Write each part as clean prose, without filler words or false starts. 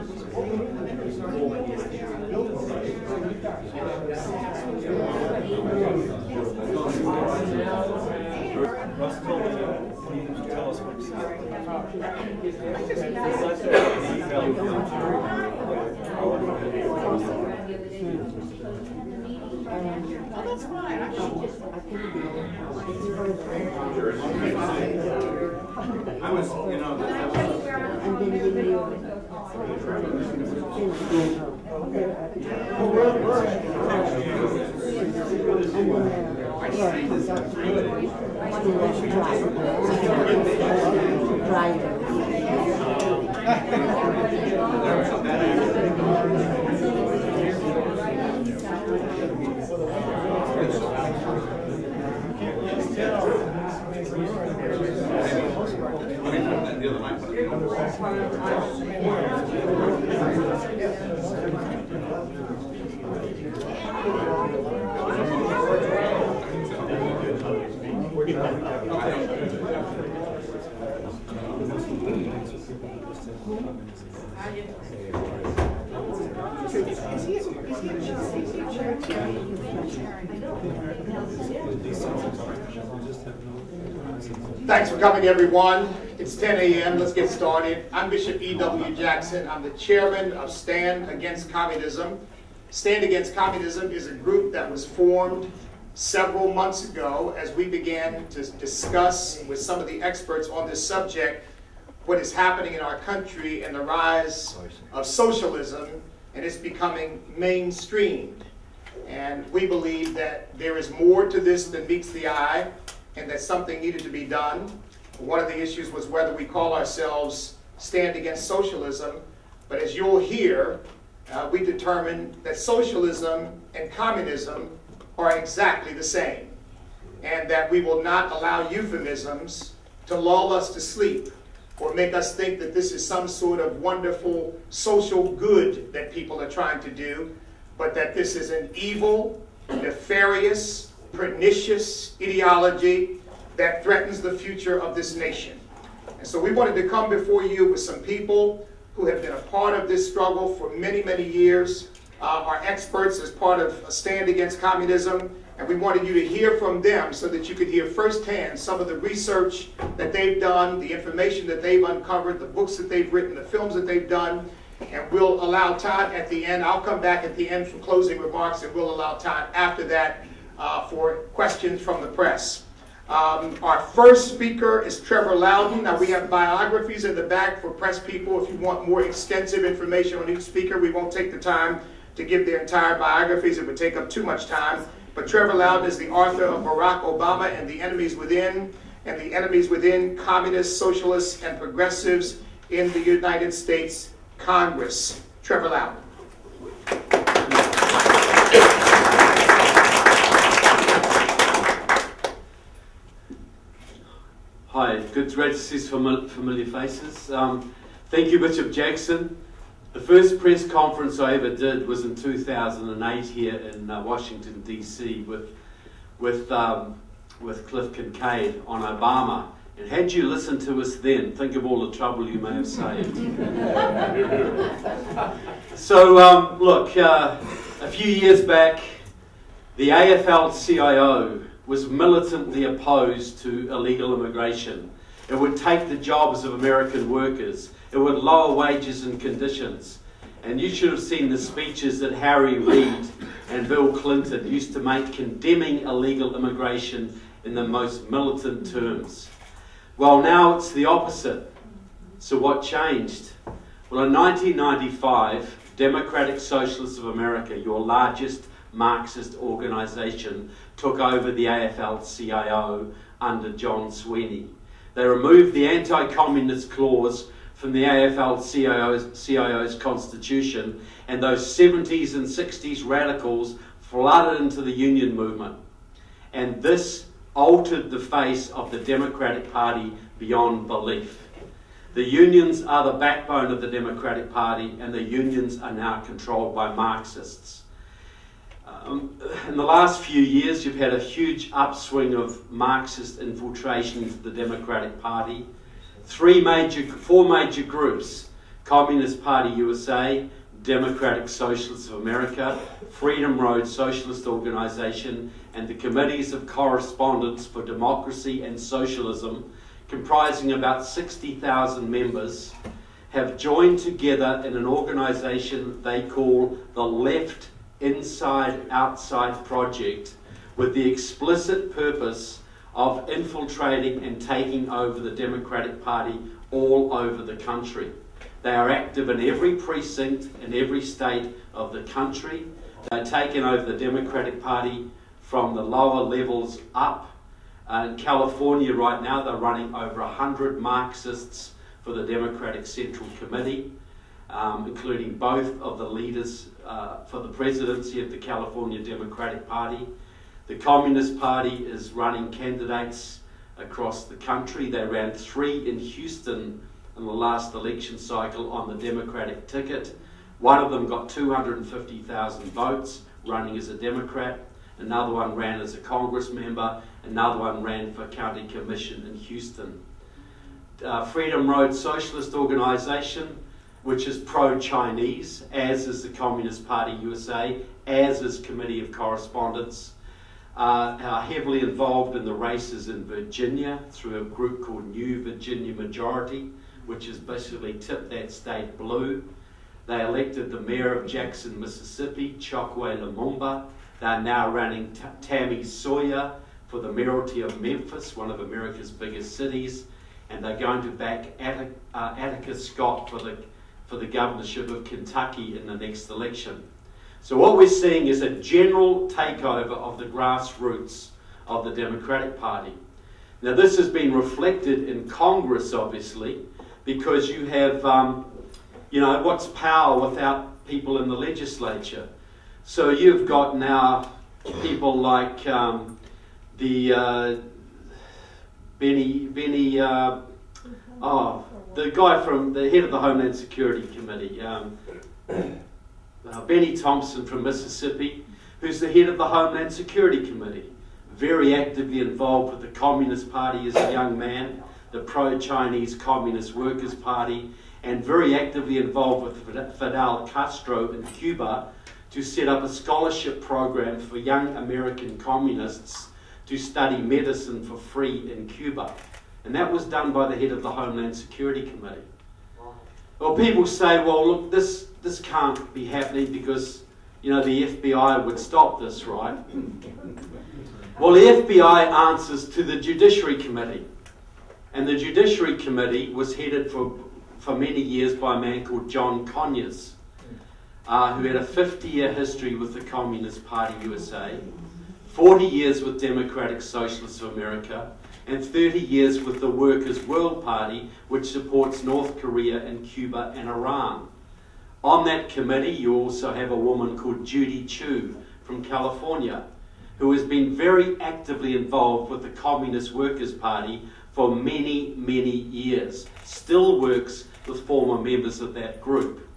Tell us what Oh, that's fine. I was, you know, Thanks for coming, everyone. It's 10 a.m. Let's get started. I'm Bishop E.W. Jackson. I'm the chairman of STAND Against Communism. STAND Against Communism is a group that was formed several months ago as we began to discuss with some of the experts on this subject what is happening in our country and the rise of socialism, and it's becoming mainstreamed. And we believe that there is more to this than meets the eye, and that something needed to be done. One of the issues was whether we call ourselves Stand Against Socialism, but as you'll hear, we determined that socialism and communism are exactly the same, and that we will not allow euphemisms to lull us to sleep or make us think that this is some sort of wonderful social good that people are trying to do, but that this is an evil, nefarious, pernicious ideology that threatens the future of this nation. And so we wanted to come before you with some people who have been a part of this struggle for many, many years, are experts as part of Stand Against Communism, and we wanted you to hear from them so that you could hear firsthand some of the research that they've done, the information that they've uncovered, the books that they've written, the films that they've done. And we'll allow time at the end. I'll come back at the end for closing remarks, and we'll allow time after that for questions from the press. Our first speaker is Trevor Loudon. Now, we have biographies in the back for press people. If you want more extensive information on each speaker, we won't take the time to give their entire biographies. It would take up too much time. But Trevor Loudon is the author of Barack Obama and the Enemies Within, and the Enemies Within, Communists, Socialists, and Progressives in the United States Congress. Trevor Loudon. Hi, good to see some familiar faces. Thank you, Bishop Jackson. The first press conference I ever did was in 2008 here in Washington, D.C. with Cliff Kincaid on Obama. And had you listened to us then, think of all the trouble you may have saved. So, look, a few years back, the AFL-CIO was militantly opposed to illegal immigration. It would take the jobs of American workers. It would lower wages and conditions. And you should have seen the speeches that Harry Reid and Bill Clinton used to make condemning illegal immigration in the most militant terms. Well, now it's the opposite. So what changed? Well, in 1995, Democratic Socialists of America, your largest Marxist organisation, took over the AFL-CIO under John Sweeney. They removed the anti-communist clause from the AFL-CIO's constitution, and those 70s and 60s radicals flooded into the union movement. And this altered the face of the Democratic Party beyond belief. The unions are the backbone of the Democratic Party, and the unions are now controlled by Marxists. In the last few years, you've had a huge upswing of Marxist infiltration into the Democratic Party. Four major groups: Communist Party USA, Democratic Socialists of America, Freedom Road Socialist Organization, and the Committees of Correspondence for Democracy and Socialism, comprising about 60,000 members, have joined together in an organization they call the Left Inside Outside Project, with the explicit purpose of infiltrating and taking over the Democratic Party all over the country. They are active in every precinct in every state of the country. They're taking over the Democratic Party from the lower levels up. In California right now, they're running over 100 Marxists for the Democratic Central Committee, including both of the leaders for the presidency of the California Democratic Party. The Communist Party is running candidates across the country. They ran 3 in Houston in the last election cycle on the Democratic ticket. One of them got 250,000 votes running as a Democrat. Another one ran as a Congress member. Another one ran for County Commission in Houston. Freedom Road Socialist Organization, which is pro-Chinese, as is the Communist Party USA, as is Committee of Correspondence, are heavily involved in the races in Virginia through a group called New Virginia Majority, which has basically tipped that state blue. They elected the mayor of Jackson, Mississippi, Chokwe Lumumba. They are now running Tammy Sawyer for the mayoralty of Memphis, one of America's biggest cities, and they're going to back Atticus Scott for the governorship of Kentucky in the next election. So what we're seeing is a general takeover of the grassroots of the Democratic Party. Now this has been reflected in Congress, obviously, because you have, what's power without people in the legislature? So you've got now people like the guy from the head of the Homeland Security Committee, Benny Thompson from Mississippi, who's the head of the Homeland Security Committee, very actively involved with the Communist Party as a young man, the pro-Chinese Communist Workers' Party, and very actively involved with Fidel Castro in Cuba to set up a scholarship program for young American communists to study medicine for free in Cuba. And that was done by the head of the Homeland Security Committee. Well, people say, well, look, this can't be happening because, the FBI would stop this, right? Well, the FBI answers to the Judiciary Committee. And the Judiciary Committee was headed for many years by a man called John Conyers, who had a 50-year history with the Communist Party USA, 40 years with Democratic Socialists of America, and 30 years with the Workers' World Party, which supports North Korea and Cuba and Iran. On that committee, you also have a woman called Judy Chu from California, who has been very actively involved with the Communist Workers' Party for many, many years, still works with former members of that group.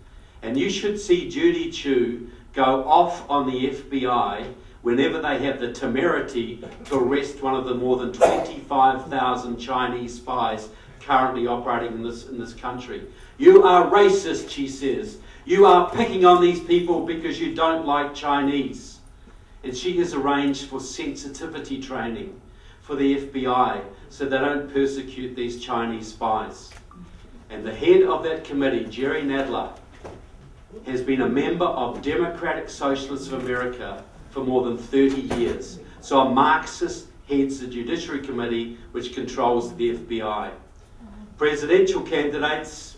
And you should see Judy Chu go off on the FBI whenever they have the temerity to arrest one of the more than 25,000 Chinese spies currently operating in this country. You are racist, she says. You are picking on these people because you don't like Chinese. And she has arranged for sensitivity training for the FBI so they don't persecute these Chinese spies. And the head of that committee, Jerry Nadler, has been a member of Democratic Socialists of America for more than 30 years. So a Marxist heads the Judiciary Committee, which controls the FBI. Presidential candidates,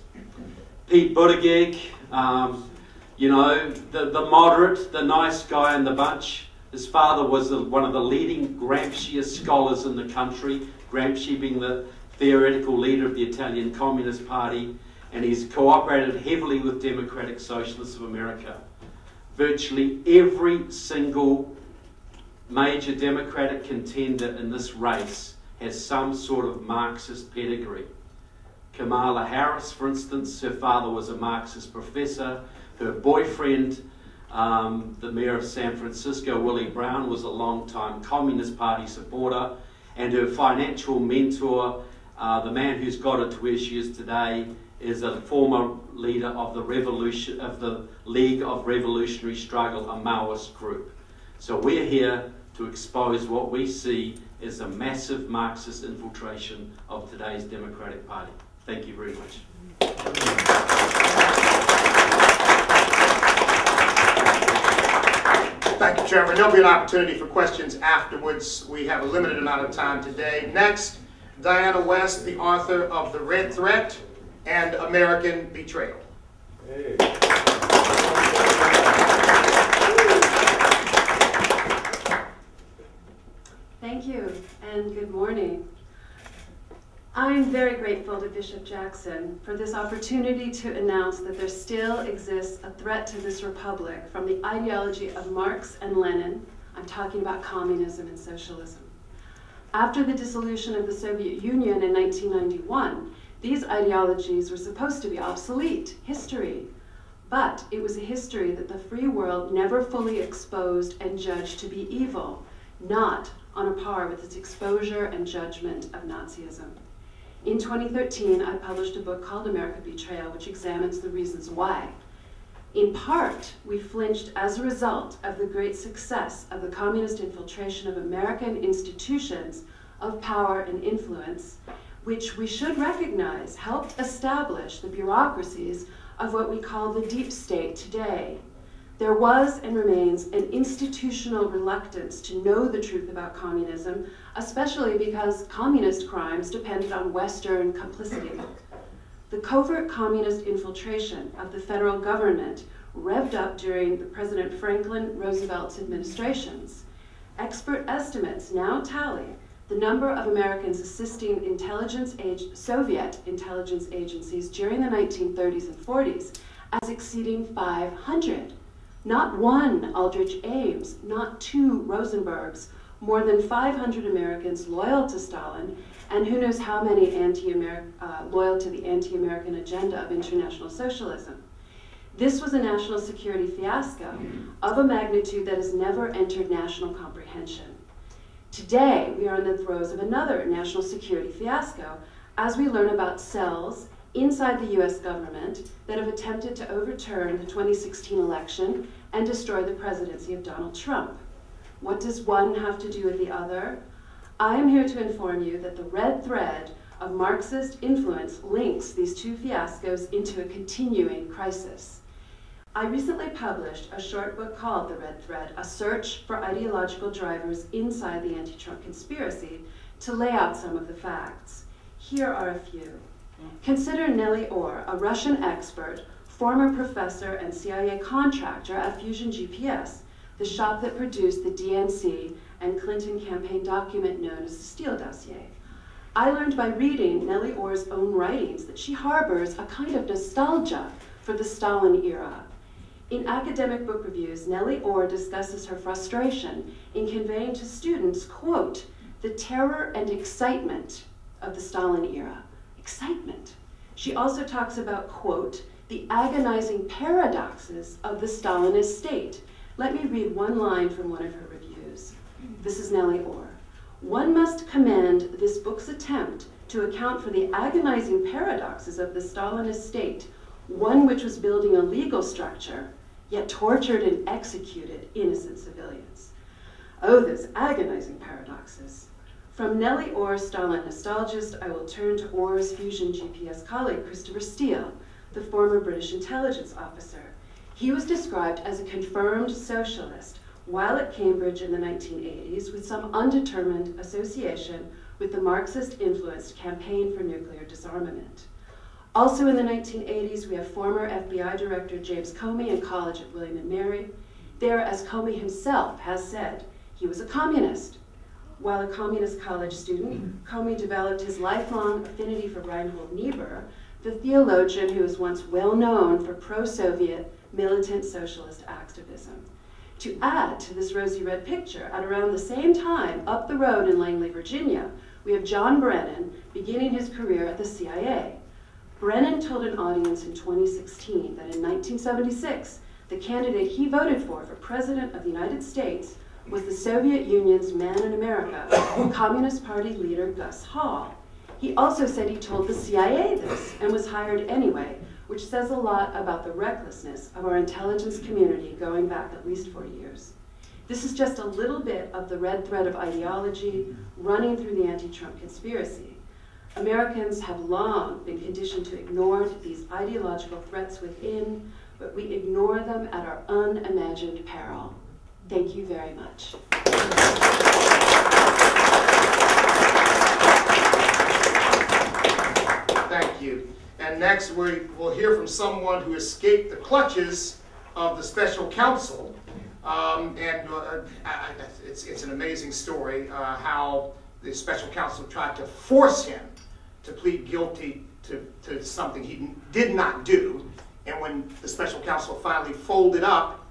Pete Buttigieg, the moderate, the nice guy in the bunch. His father was one of the leading Gramsciist scholars in the country, Gramsci being the theoretical leader of the Italian Communist Party, and he's cooperated heavily with Democratic Socialists of America. Virtually every single major Democratic contender in this race has some sort of Marxist pedigree. Kamala Harris, for instance, her father was a Marxist professor. Her boyfriend, the mayor of San Francisco, Willie Brown, was a long-time Communist Party supporter. And her financial mentor, the man who's got her to where she is today, is a former leader of the League of Revolutionary Struggle, a Maoist group. So we're here to expose what we see as a massive Marxist infiltration of today's Democratic Party. Thank you very much. Thank you, Trevor. There'll be an opportunity for questions afterwards. We have a limited amount of time today. Next, Diana West, the author of The Red Threat and American Betrayal. Hey. Thank you, and good morning. I'm very grateful to Bishop Jackson for this opportunity to announce that there still exists a threat to this republic from the ideology of Marx and Lenin. I'm talking about communism and socialism. After the dissolution of the Soviet Union in 1991, these ideologies were supposed to be obsolete, history. But it was a history that the free world never fully exposed and judged to be evil, not on a par with its exposure and judgment of Nazism. In 2013, I published a book called American Betrayal, which examines the reasons why. In part, we flinched as a result of the great success of the communist infiltration of American institutions of power and influence, which we should recognize helped establish the bureaucracies of what we call the deep state today. There was and remains an institutional reluctance to know the truth about communism, especially because communist crimes depended on Western complicity. The covert communist infiltration of the federal government revved up during the President Franklin Roosevelt's administrations. Expert estimates now tally the number of Americans assisting Soviet intelligence agencies during the 1930s and 40s as exceeding 500. Not one Aldrich Ames, not two Rosenbergs, more than 500 Americans loyal to Stalin, and who knows how many loyal to the anti-American agenda of international socialism. This was a national security fiasco of a magnitude that has never entered national comprehension. Today, we are in the throes of another national security fiasco as we learn about cells inside the U.S. government that have attempted to overturn the 2016 election and destroy the presidency of Donald Trump. What does one have to do with the other? I am here to inform you that the red thread of Marxist influence links these two fiascos into a continuing crisis. I recently published a short book called The Red Thread, A Search for Ideological Drivers Inside the Anti-Trump Conspiracy, to lay out some of the facts. Here are a few. Consider Nellie Orr, a Russian expert, former professor and CIA contractor at Fusion GPS, the shop that produced the DNC and Clinton campaign document known as the Steele dossier. I learned by reading Nellie Orr's own writings that she harbors a kind of nostalgia for the Stalin era. In academic book reviews, Nellie Orr discusses her frustration in conveying to students, quote, the terror and excitement of the Stalin era. Excitement. She also talks about, quote, the agonizing paradoxes of the Stalinist state. Let me read one line from one of her reviews. This is Nellie Orr. One must commend this book's attempt to account for the agonizing paradoxes of the Stalinist state, one which was building a legal structure, yet tortured and executed innocent civilians. Oh, those agonizing paradoxes. From Nellie Orr, Stalin nostalgist, I will turn to Orr's Fusion GPS colleague, Christopher Steele, the former British intelligence officer. He was described as a confirmed socialist while at Cambridge in the 1980s with some undetermined association with the Marxist-influenced Campaign for Nuclear Disarmament. Also in the 1980s, we have former FBI Director James Comey in college at William & Mary. There, as Comey himself has said, he was a communist. While a communist college student, Comey developed his lifelong affinity for Reinhold Niebuhr, the theologian who was once well known for pro-Soviet militant socialist activism. To add to this rosy red picture, at around the same time, up the road in Langley, Virginia, we have John Brennan beginning his career at the CIA. Brennan told an audience in 2016 that in 1976, the candidate he voted for President of the United States was the Soviet Union's man in America, Communist Party leader Gus Hall. He also said he told the CIA this and was hired anyway, which says a lot about the recklessness of our intelligence community going back at least 40 years. This is just a little bit of the red thread of ideology running through the anti-Trump conspiracy. Americans have long been conditioned to ignore these ideological threats within, but we ignore them at our unimagined peril. Thank you very much. Thank you. And next we'll hear from someone who escaped the clutches of the special counsel. It's an amazing story how the special counsel tried to force him to plead guilty to something he did not do. And when the special counsel finally folded up,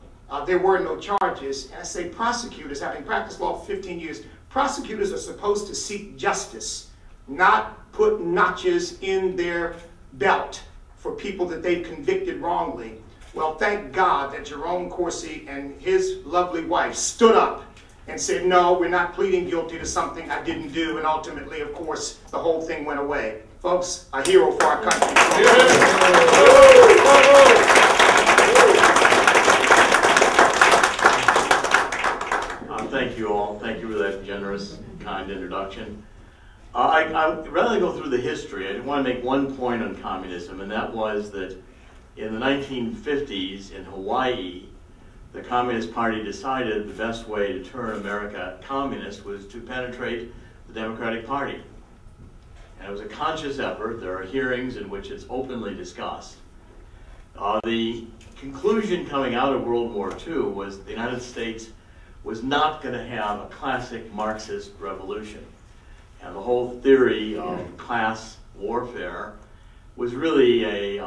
there were no charges. And I say prosecutors, having practiced law for 15 years, prosecutors are supposed to seek justice, not put notches in their belt for people that they've convicted wrongly. Well, thank God that Jerome Corsi and his lovely wife stood up and said, no, we're not pleading guilty to something I didn't do. And ultimately, of course, the whole thing went away. Folks, a hero for our country. Thank you all. Thank you for that generous, kind introduction. Rather than go through the history, I want to make one point on communism, and that was that in the 1950s in Hawaii, the Communist Party decided the best way to turn America communist was to penetrate the Democratic Party. And it was a conscious effort. There are hearings in which it's openly discussed. The conclusion coming out of World War II was the United States was not going to have a classic Marxist revolution. And the whole theory of class warfare was really a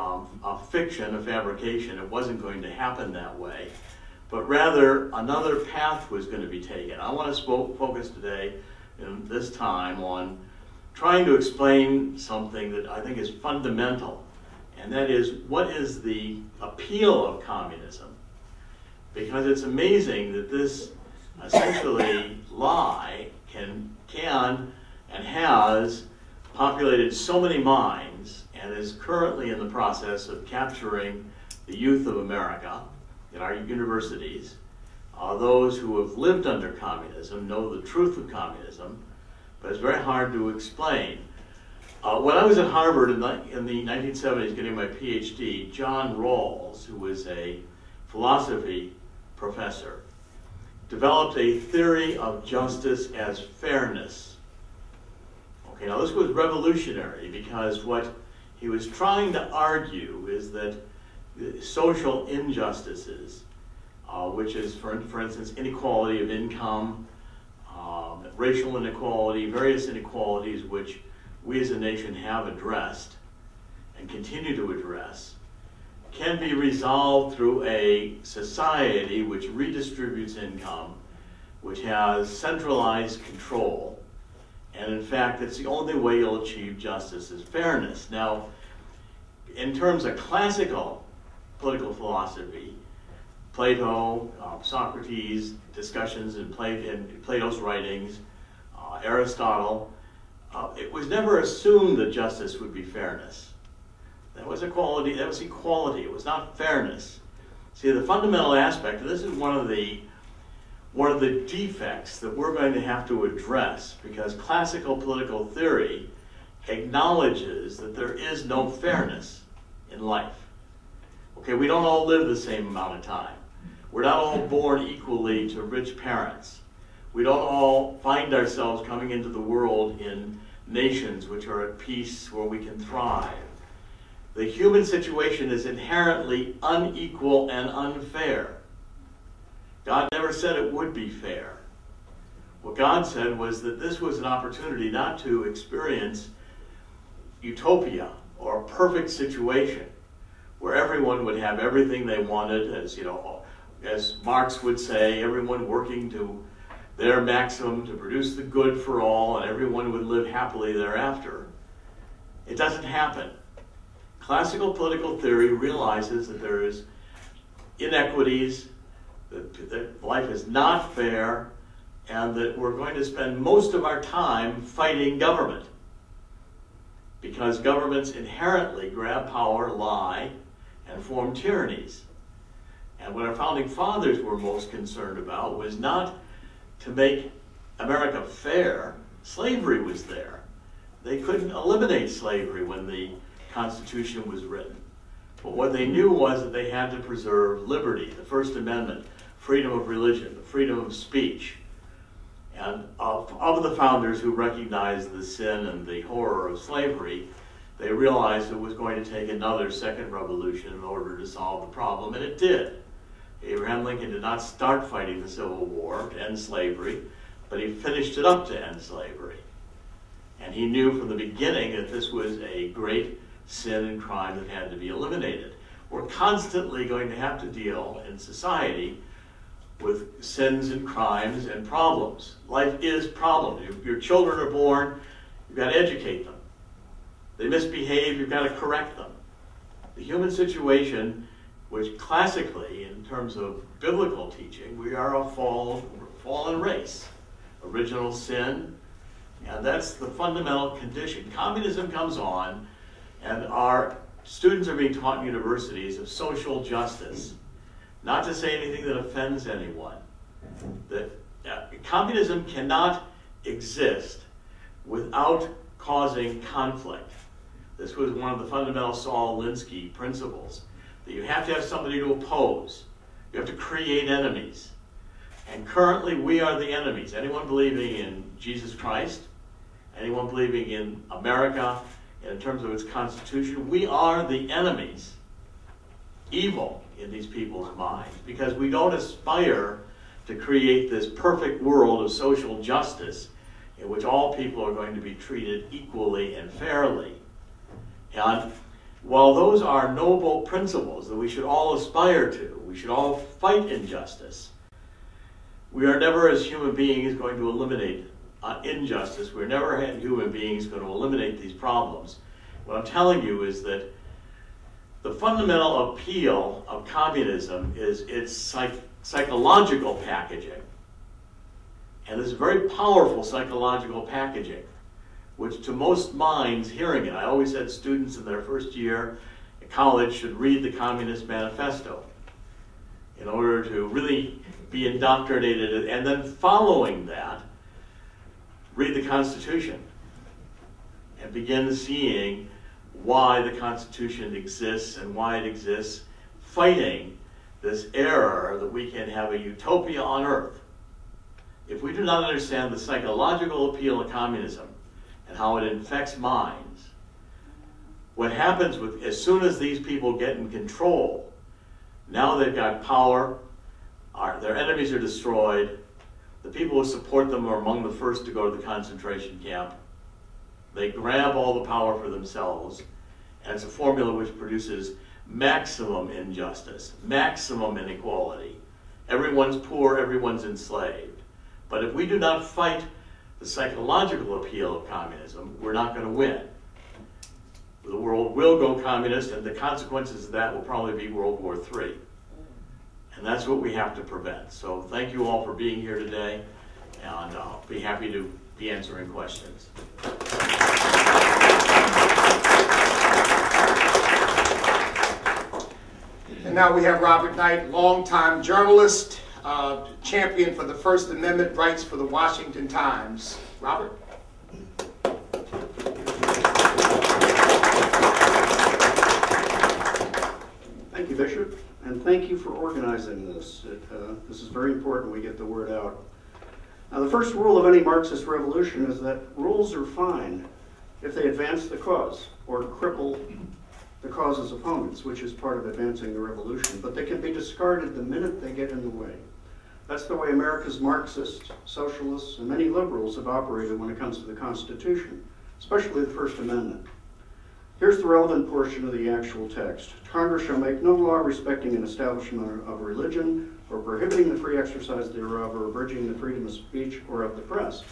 fiction, a fabrication. It wasn't going to happen that way. But rather, another path was going to be taken. I want to focus today, in this time, on trying to explain something that I think is fundamental. And that is, what is the appeal of communism? Because it's amazing that this essentially lie can and has populated so many minds and is currently in the process of capturing the youth of America in our universities. Those who have lived under communism know the truth of communism, but it's very hard to explain. When I was at Harvard in the 1970s getting my PhD, John Rawls, who was a philosophy professor, developed a theory of justice as fairness. Okay, now this was revolutionary because what he was trying to argue is that social injustices, which is, for instance, inequality of income, racial inequality, various inequalities which we as a nation have addressed and continue to address, can be resolved through a society which redistributes income, which has centralized control, and in fact, it's the only way you'll achieve justice is fairness. Now, in terms of classical political philosophy, Plato, Socrates, discussions in Plato's writings, Aristotle, it was never assumed that justice would be fairness. That was equality. That was equality. It was not fairness. See, the fundamental aspect, and this is one of the defects that we're going to have to address, because classical political theory acknowledges that there is no fairness in life. Okay, we don't all live the same amount of time. We're not all born equally to rich parents. We don't all find ourselves coming into the world in nations which are at peace, where we can thrive. The human situation is inherently unequal and unfair. God never said it would be fair. What God said was that this was an opportunity not to experience utopia or a perfect situation where everyone would have everything they wanted, as Marx would say, everyone working to their maximum to produce the good for all, and everyone would live happily thereafter. It doesn't happen. Classical political theory realizes that there is inequities, that life is not fair, and that we're going to spend most of our time fighting government. because governments inherently grab power, lie, and form tyrannies. And what our founding fathers were most concerned about was not to make America fair. Slavery was there. They couldn't eliminate slavery when the Constitution was written. But what they knew was that they had to preserve liberty, the First Amendment, freedom of religion, freedom of speech. And of the founders who recognized the sin and the horror of slavery, they realized it was going to take another second revolution in order to solve the problem, and it did. Abraham Lincoln did not start fighting the Civil War to end slavery, but he finished it up to end slavery. And he knew from the beginning that this was a great sin and crime that had to be eliminated. We're constantly going to have to deal in society with sins and crimes and problems. Life is problems. Your children are born, you've got to educate them. They misbehave, you've got to correct them. The human situation, which classically, in terms of biblical teaching, we are a fallen race. Original sin, and that's the fundamental condition. Communism comes on, and our students are being taught in universities of social justice. Not to say anything that offends anyone. That communism cannot exist without causing conflict. This was one of the fundamental Saul Alinsky principles, that you have to have somebody to oppose. You have to create enemies. And currently we are the enemies. Anyone believing in Jesus Christ, anyone believing in America, in terms of its constitution, we are the enemies. Evil in these people's minds, because we don't aspire to create this perfect world of social justice in which all people are going to be treated equally and fairly. And while those are noble principles that we should all aspire to, we should all fight injustice, we are never as human beings going to eliminate injustice. We're never as human beings going to eliminate these problems. What I'm telling you is that the fundamental appeal of communism is its psychological packaging. And this very powerful psychological packaging, which to most minds hearing it, I always said students in their first year at college should read the Communist Manifesto in order to really be indoctrinated, and then following that, read the Constitution and begin seeing why the Constitution exists and why it exists, fighting this error that we can have a utopia on earth. If we do not understand the psychological appeal of communism and how it infects minds, what happens with, as soon as these people get in control, now they've got power, their enemies are destroyed, the people who support them are among the first to go to the concentration camp. They grab all the power for themselves, and it's a formula which produces maximum injustice, maximum inequality. Everyone's poor, everyone's enslaved. But if we do not fight the psychological appeal of communism, we're not going to win. The world will go communist, and the consequences of that will probably be World War III. And that's what we have to prevent. So thank you all for being here today, and I'll be happy to be answering questions. And now we have Robert Knight, longtime journalist, champion for the First Amendment rights for the Washington Times. Robert? Thank you, Bishop, and thank you for organizing this. This is very important we get the word out. Now, the first rule of any Marxist revolution is that rules are fine if they advance the cause or cripple the cause's opponents, which is part of advancing the revolution, but they can be discarded the minute they get in the way. That's the way America's Marxists, Socialists, and many liberals have operated when it comes to the Constitution, especially the First Amendment. Here's the relevant portion of the actual text. Congress shall make no law respecting an establishment of religion, or prohibiting the free exercise thereof, or abridging the freedom of speech or of the press.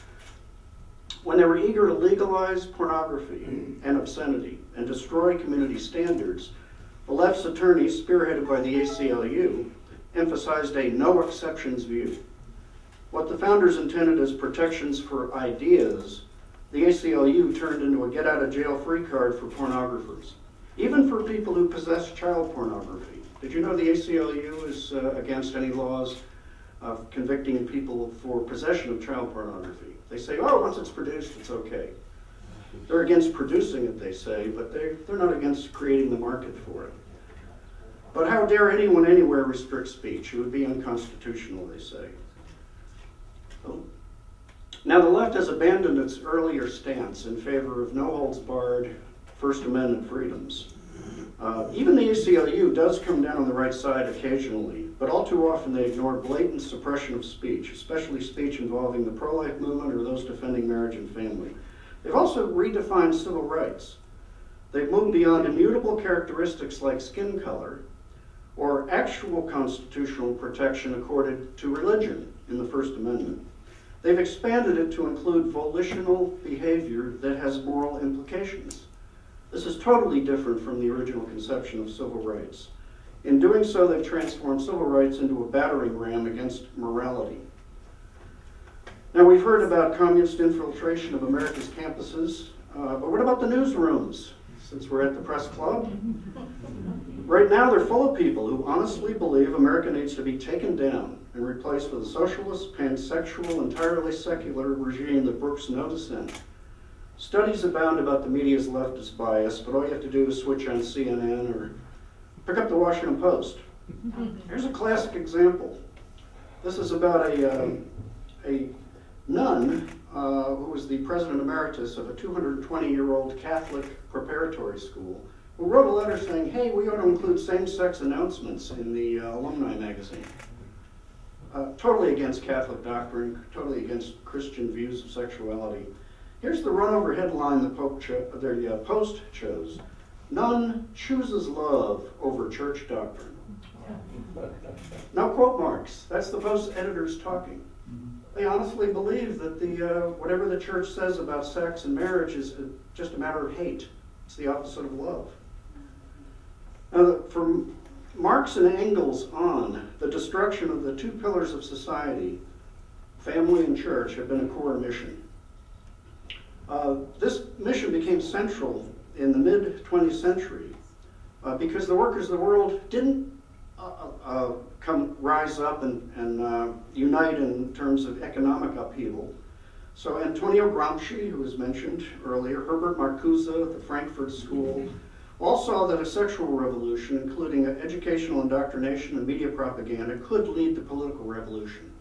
When they were eager to legalize pornography and obscenity and destroy community standards, the left's attorneys, spearheaded by the ACLU, emphasized a no exceptions view. What the founders intended as protections for ideas the ACLU turned into a get-out-of-jail-free card for pornographers, even for people who possess child pornography. Did you know the ACLU is against any laws of convicting people for possession of child pornography? They say, oh, once it's produced, it's okay. They're against producing it, they say, but they're not against creating the market for it. But how dare anyone anywhere restrict speech? It would be unconstitutional, they say. Oh. Now, the left has abandoned its earlier stance in favor of no-holds-barred First Amendment freedoms. Even the ACLU does come down on the right side occasionally, but all too often they ignore blatant suppression of speech, especially speech involving the pro-life movement or those defending marriage and family. They've also redefined civil rights. They've moved beyond immutable characteristics like skin color or actual constitutional protection accorded to religion in the First Amendment. They've expanded it to include volitional behavior that has moral implications. This is totally different from the original conception of civil rights. In doing so, they've transformed civil rights into a battering ram against morality. Now, we've heard about communist infiltration of America's campuses, but what about the newsrooms, since we're at the press club? Right now, they're full of people who honestly believe America needs to be taken down and replaced with a socialist, pansexual, entirely secular regime that brooks no dissent. Studies abound about the media's leftist bias, but all you have to do is switch on CNN or pick up the Washington Post. Here's a classic example. This is about a nun who was the president emeritus of a 220-year-old Catholic preparatory school, who wrote a letter saying, hey, we ought to include same-sex announcements in the alumni magazine. Totally against Catholic doctrine, totally against Christian views of sexuality. Here's the run-over headline the Post chose. Nun chooses love over church doctrine. Now quote Marx. That's the Post editors talking. They honestly believe that whatever the church says about sex and marriage is just a matter of hate. It's the opposite of love. Now, from Marx and Engels on, the destruction of the two pillars of society, family and church, have been a core mission. This mission became central in the mid-20th century because the workers of the world didn't rise up and unite in terms of economic upheaval. So Antonio Gramsci, who was mentioned earlier, Herbert Marcuse at the Frankfurt School, all saw that a sexual revolution, including educational indoctrination and media propaganda, could lead to political revolution.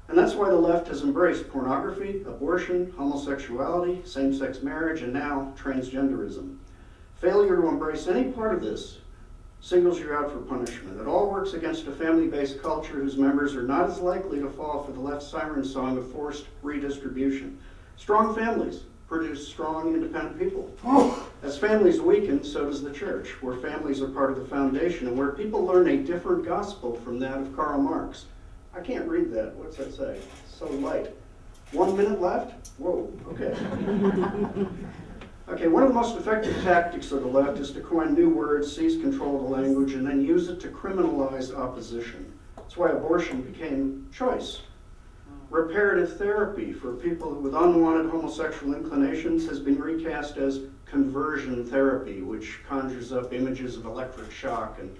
And that's why the left has embraced pornography, abortion, homosexuality, same-sex marriage, and now transgenderism. Failure to embrace any part of this singles you out for punishment. It all works against a family-based culture whose members are not as likely to fall for the left siren song of forced redistribution. Strong families produce strong, independent people. As families weaken, so does the church, where families are part of the foundation and where people learn a different gospel from that of Karl Marx. I can't read that. What's that say? It's so light. 1 minute left? Whoa, okay. Okay, one of the most effective tactics of the left is to coin new words, seize control of the language, and then use it to criminalize opposition. That's why abortion became choice. Reparative therapy for people with unwanted homosexual inclinations has been recast as conversion therapy, which conjures up images of electric shock and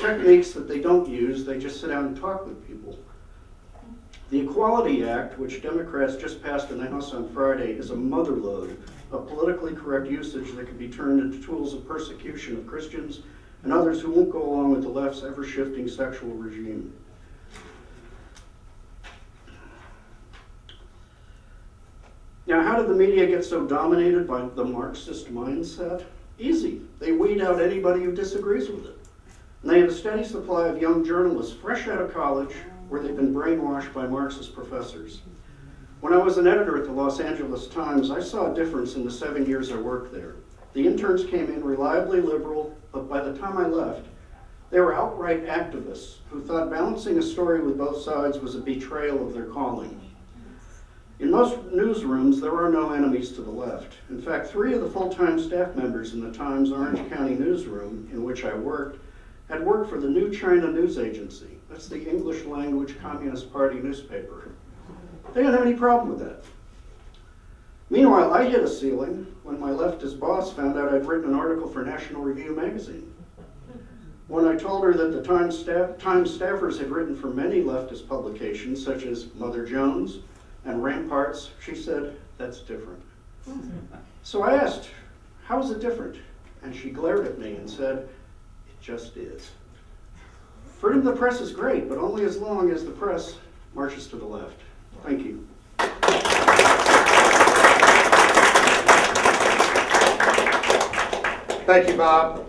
techniques that they don't use. They just sit down and talk with people. The Equality Act, which Democrats just passed in the House on Friday, is a motherlode of politically correct usage that can be turned into tools of persecution of Christians and others who won't go along with the left's ever-shifting sexual regime. Now, how did the media get so dominated by the Marxist mindset? Easy. They weed out anybody who disagrees with it. And they have a steady supply of young journalists fresh out of college where they've been brainwashed by Marxist professors. When I was an editor at the Los Angeles Times, I saw a difference in the 7 years I worked there. The interns came in reliably liberal, but by the time I left, they were outright activists who thought balancing a story with both sides was a betrayal of their calling. In most newsrooms, there are no enemies to the left. In fact, 3 of the full-time staff members in the Times Orange County newsroom, in which I worked, had worked for the New China News Agency. That's the English-language Communist Party newspaper. They didn't have any problem with that. Meanwhile, I hit a ceiling when my leftist boss found out I'd written an article for National Review magazine. When I told her that the Times staffers had written for many leftist publications, such as Mother Jones and Ramparts, she said, "That's different." So I asked, "How is it different?" And she glared at me and said, "It just is." Freedom of the press is great, but only as long as the press marches to the left. Thank you. Thank you, Bob.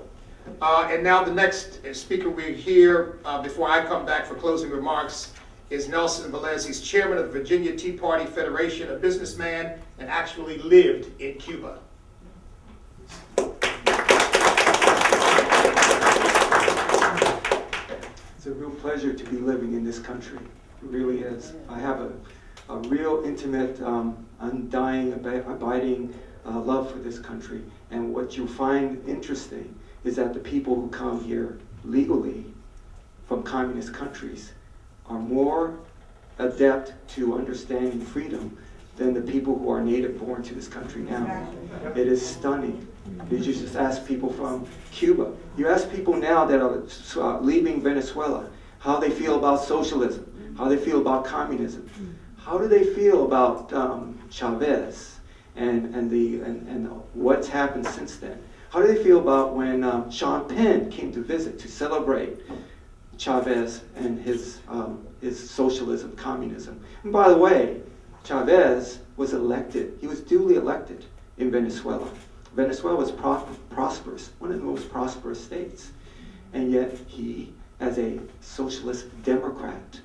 And now the next speaker we hear, before I come back for closing remarks, is Nelson Velez. He's chairman of the Virginia Tea Party Federation, a businessman, and actually lived in Cuba. It's a real pleasure to be living in this country. It really is. I have a real intimate, undying, abiding love for this country. And what you find interesting is that the people who come here legally from communist countries are more adept to understanding freedom than the people who are native born to this country now. It is stunning. You just ask people from Cuba. You ask people now that are leaving Venezuela how they feel about socialism, how they feel about communism. How do they feel about Chavez and what's happened since then? How do they feel about when Sean Penn came to visit to celebrate Chavez and his socialism, communism? And by the way, Chavez was elected. He was duly elected in Venezuela. Venezuela was prosperous, one of the most prosperous states. And yet he, as a socialist Democrat,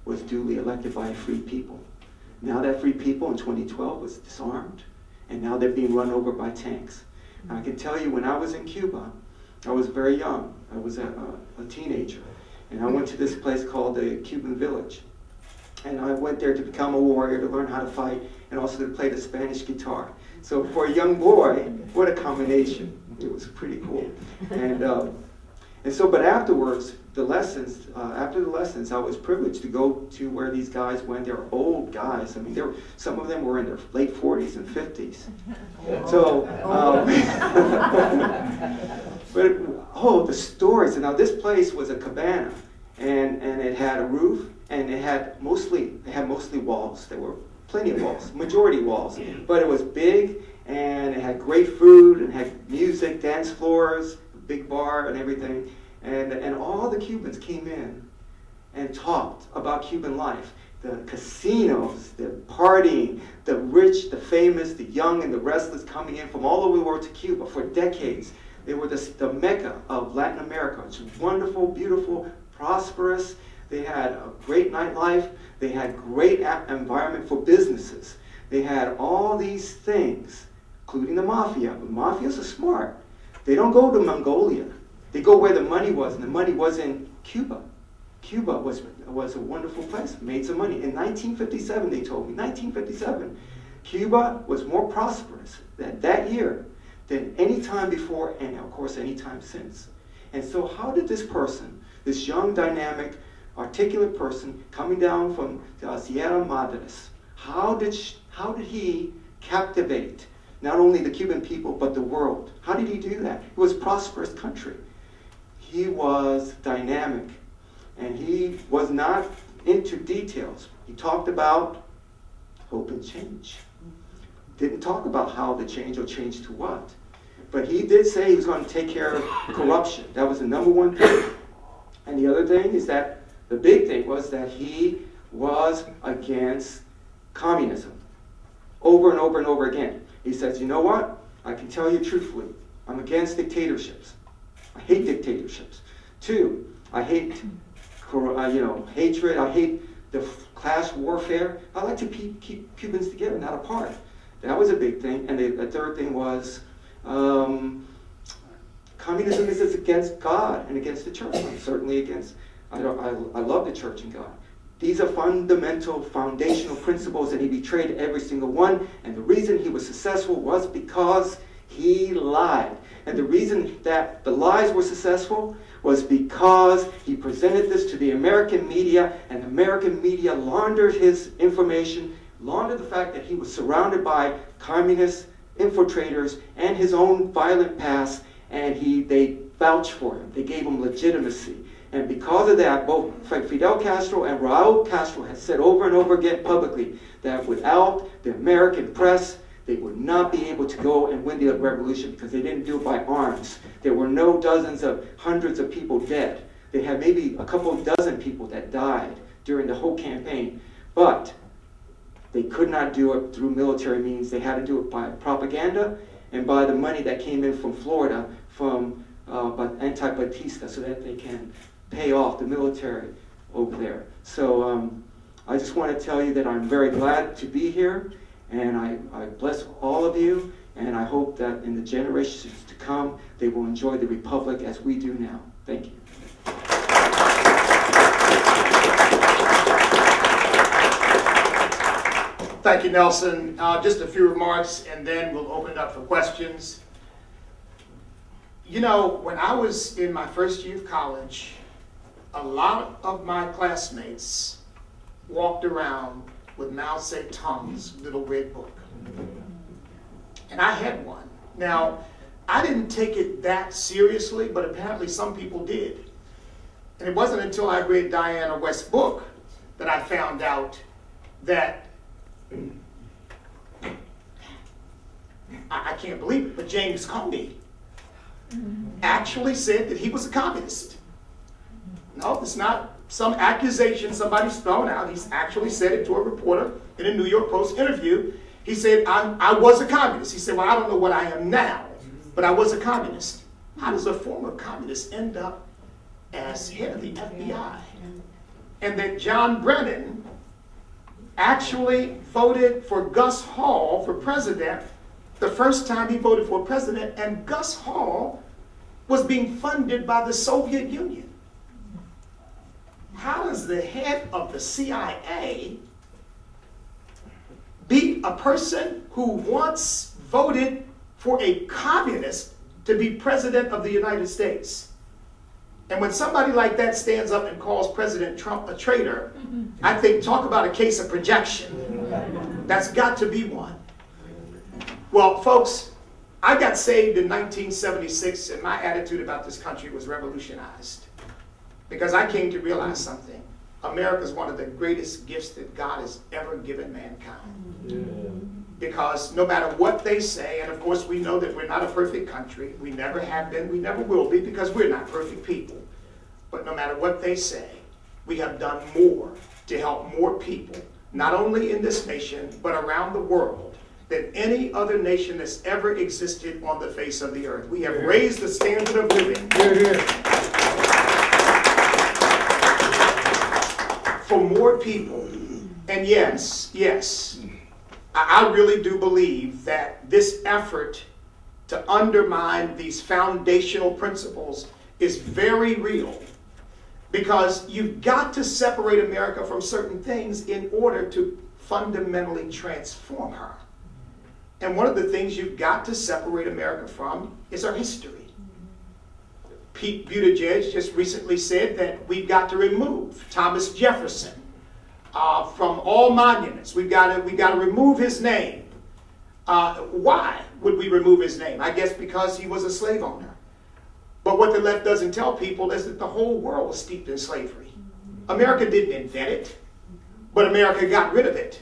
was duly elected by a free people. Now that free people in 2012 was disarmed, and now they're being run over by tanks. And I can tell you, when I was in Cuba, I was very young. I was a teenager. And I went to this place called the Cuban Village. And I went there to become a warrior, to learn how to fight, and also to play the Spanish guitar. So for a young boy, what a combination. It was pretty cool. But afterwards, after the lessons, I was privileged to go to where these guys went. They're old guys. I mean, some of them were in their late 40s and 50s. So, the stories. And now this place was a cabana, and it had a roof, and it had mostly walls. There were plenty of walls, majority walls, but it was big, and it had great food, and had music, dance floors, big bar, and everything. And all the Cubans came in and talked about Cuban life. The casinos, the partying, the rich, the famous, the young, and the restless coming in from all over the world to Cuba for decades. They were the mecca of Latin America. It's wonderful, beautiful, prosperous. They had a great nightlife. They had great environment for businesses. They had all these things, including the mafia. The mafias are smart. They don't go to Mongolia. They go where the money was, and the money was in Cuba. Cuba was a wonderful place, made some money. In 1957, they told me, 1957, Cuba was more prosperous that year than any time before, and of course any time since. And so how did this person, this young, dynamic, articulate person coming down from Sierra Madres, how did he captivate not only the Cuban people, but the world? How did he do that? It was a prosperous country. He was dynamic, and he was not into details. He talked about hope and change. Didn't talk about how to change or change to what. But he did say he was going to take care of corruption. That was the number one thing. And the other thing is that the big thing was that he was against communism. Over and over and over again. He says, you know what? I can tell you truthfully, I'm against dictatorships. I hate dictatorships. 2, I hate hatred. I hate the class warfare. I like to keep Cubans together, not apart. That was a big thing. And the third thing was communism is against God and against the church. I'm certainly against. I love the church and God. These are fundamental, foundational principles, and he betrayed every single one. And the reason he was successful was because he lied. And the reason that the lies were successful was because he presented this to the American media, and the American media laundered his information, launder the fact that he was surrounded by communist infiltrators and his own violent past, and they vouched for him. They gave him legitimacy. And because of that, both Fidel Castro and Raul Castro had said over and over again publicly that without the American press, they would not be able to go and win the revolution because they didn't do it by arms. There were no dozens of hundreds of people dead. They had maybe a couple dozen people that died during the whole campaign. But they could not do it through military means. They had to do it by propaganda and by the money that came in from Florida from anti-Batista so that they can pay off the military over there. So I just want to tell you that I'm very glad to be here, and I bless all of you, and I hope that in the generations to come, they will enjoy the Republic as we do now. Thank you. Thank you, Nelson. Just a few remarks, and then we'll open it up for questions. You know, when I was in my first year of college, a lot of my classmates walked around with Mao Zedong's little red book. And I had one. Now, I didn't take it that seriously, but apparently some people did. And it wasn't until I read Diana West's book that I found out that, I can't believe it, but James Comey actually said that he was a communist. No, it's not some accusation somebody's thrown out. He's actually said it to a reporter in a New York Post interview. He said, I was a communist. He said, well, I don't know what I am now, but I was a communist. How does a former communist end up as head of the FBI? And that John Brennan actually voted for Gus Hall for president the first time he voted for president, and Gus Hall was being funded by the Soviet Union. How does the head of the CIA be a person who once voted for a communist to be president of the United States? And when somebody like that stands up and calls President Trump a traitor, I think, talk about a case of projection. That's got to be one. Well, folks, I got saved in 1976, and my attitude about this country was revolutionized. Because I came to realize something. America is one of the greatest gifts that God has ever given mankind. Yeah. Because no matter what they say, and of course we know that we're not a perfect country, we never have been, we never will be, because we're not perfect people. But no matter what they say, we have done more to help more people, not only in this nation, but around the world, than any other nation that's ever existed on the face of the earth. We have raised the standard of living for more people. And yes, I really do believe that this effort to undermine these foundational principles is very real, because you've got to separate America from certain things in order to fundamentally transform her. And one of the things you've got to separate America from is our history. Pete Buttigieg just recently said that we've got to remove Thomas Jefferson from all monuments. We've got to remove his name. Why would we remove his name? I guess because he was a slave owner. But what the left doesn't tell people is that the whole world was steeped in slavery. America didn't invent it, but America got rid of it.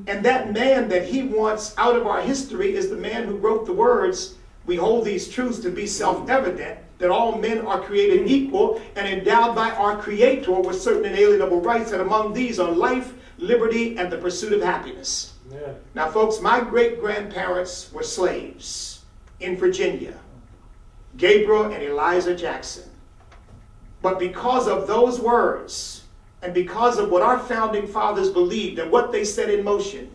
And that man that he wants out of our history is the man who wrote the words, "We hold these truths to be self-evident, that all men are created equal and endowed by our Creator with certain inalienable rights, and among these are life, liberty, and the pursuit of happiness." Yeah. Now, folks, my great-grandparents were slaves in Virginia, Gabriel and Eliza Jackson. But because of those words, and because of what our founding fathers believed and what they set in motion,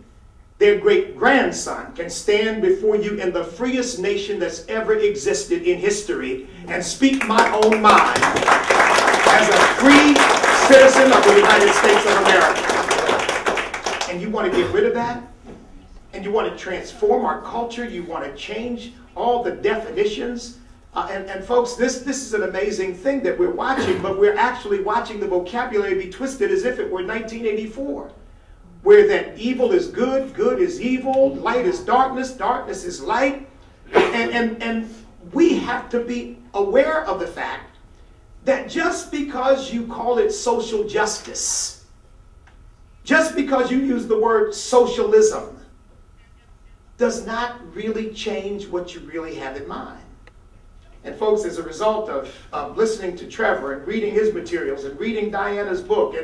their great-grandson can stand before you in the freest nation that's ever existed in history and speak my own mind as a free citizen of the United States of America. And you want to get rid of that? And you want to transform our culture? You want to change all the definitions? And folks, this is an amazing thing that we're watching, but we're actually watching the vocabulary be twisted as if it were 1984. where that evil is good, good is evil, light is darkness, darkness is light. And we have to be aware of the fact that just because you call it social justice, just because you use the word socialism, does not really change what you really have in mind. And folks, as a result of listening to Trevor and reading his materials and reading Diana's book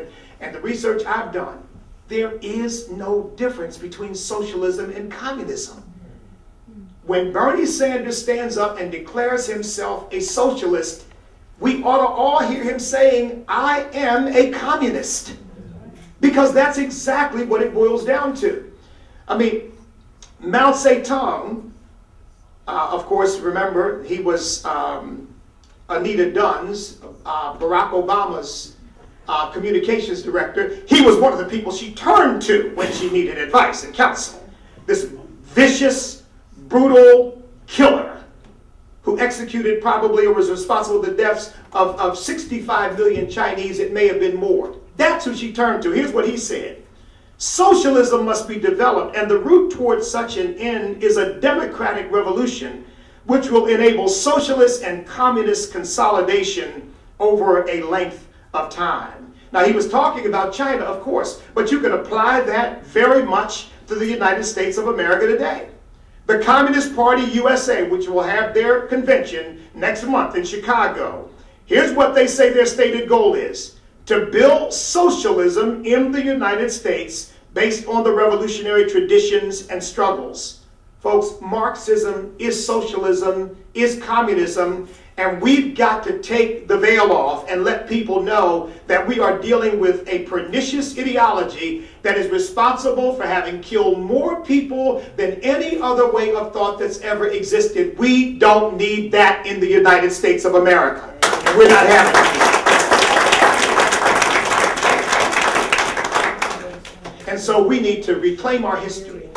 and the research I've done, there is no difference between socialism and communism. When Bernie Sanders stands up and declares himself a socialist, we ought to all hear him saying, I am a communist. Because that's exactly what it boils down to. I mean, Mao Zedong, of course, remember, he was Anita Dunn's, Barack Obama's communications director. He was one of the people she turned to when she needed advice and counsel. This vicious, brutal killer who executed probably or was responsible for the deaths of 65 million Chinese. It may have been more. That's who she turned to. Here's what he said. Socialism must be developed, and the route towards such an end is a democratic revolution which will enable socialist and communist consolidation over a length of time. Now, he was talking about China, of course, but you can apply that very much to the United States of America today. The Communist Party USA, which will have their convention next month in Chicago, here's what they say their stated goal is: to build socialism in the United States based on the revolutionary traditions and struggles. Folks, Marxism is socialism, is communism, and we've got to take the veil off and let people know that we are dealing with a pernicious ideology that is responsible for having killed more people than any other way of thought that's ever existed. We don't need that in the United States of America. And we're not having it. And so we need to reclaim our history.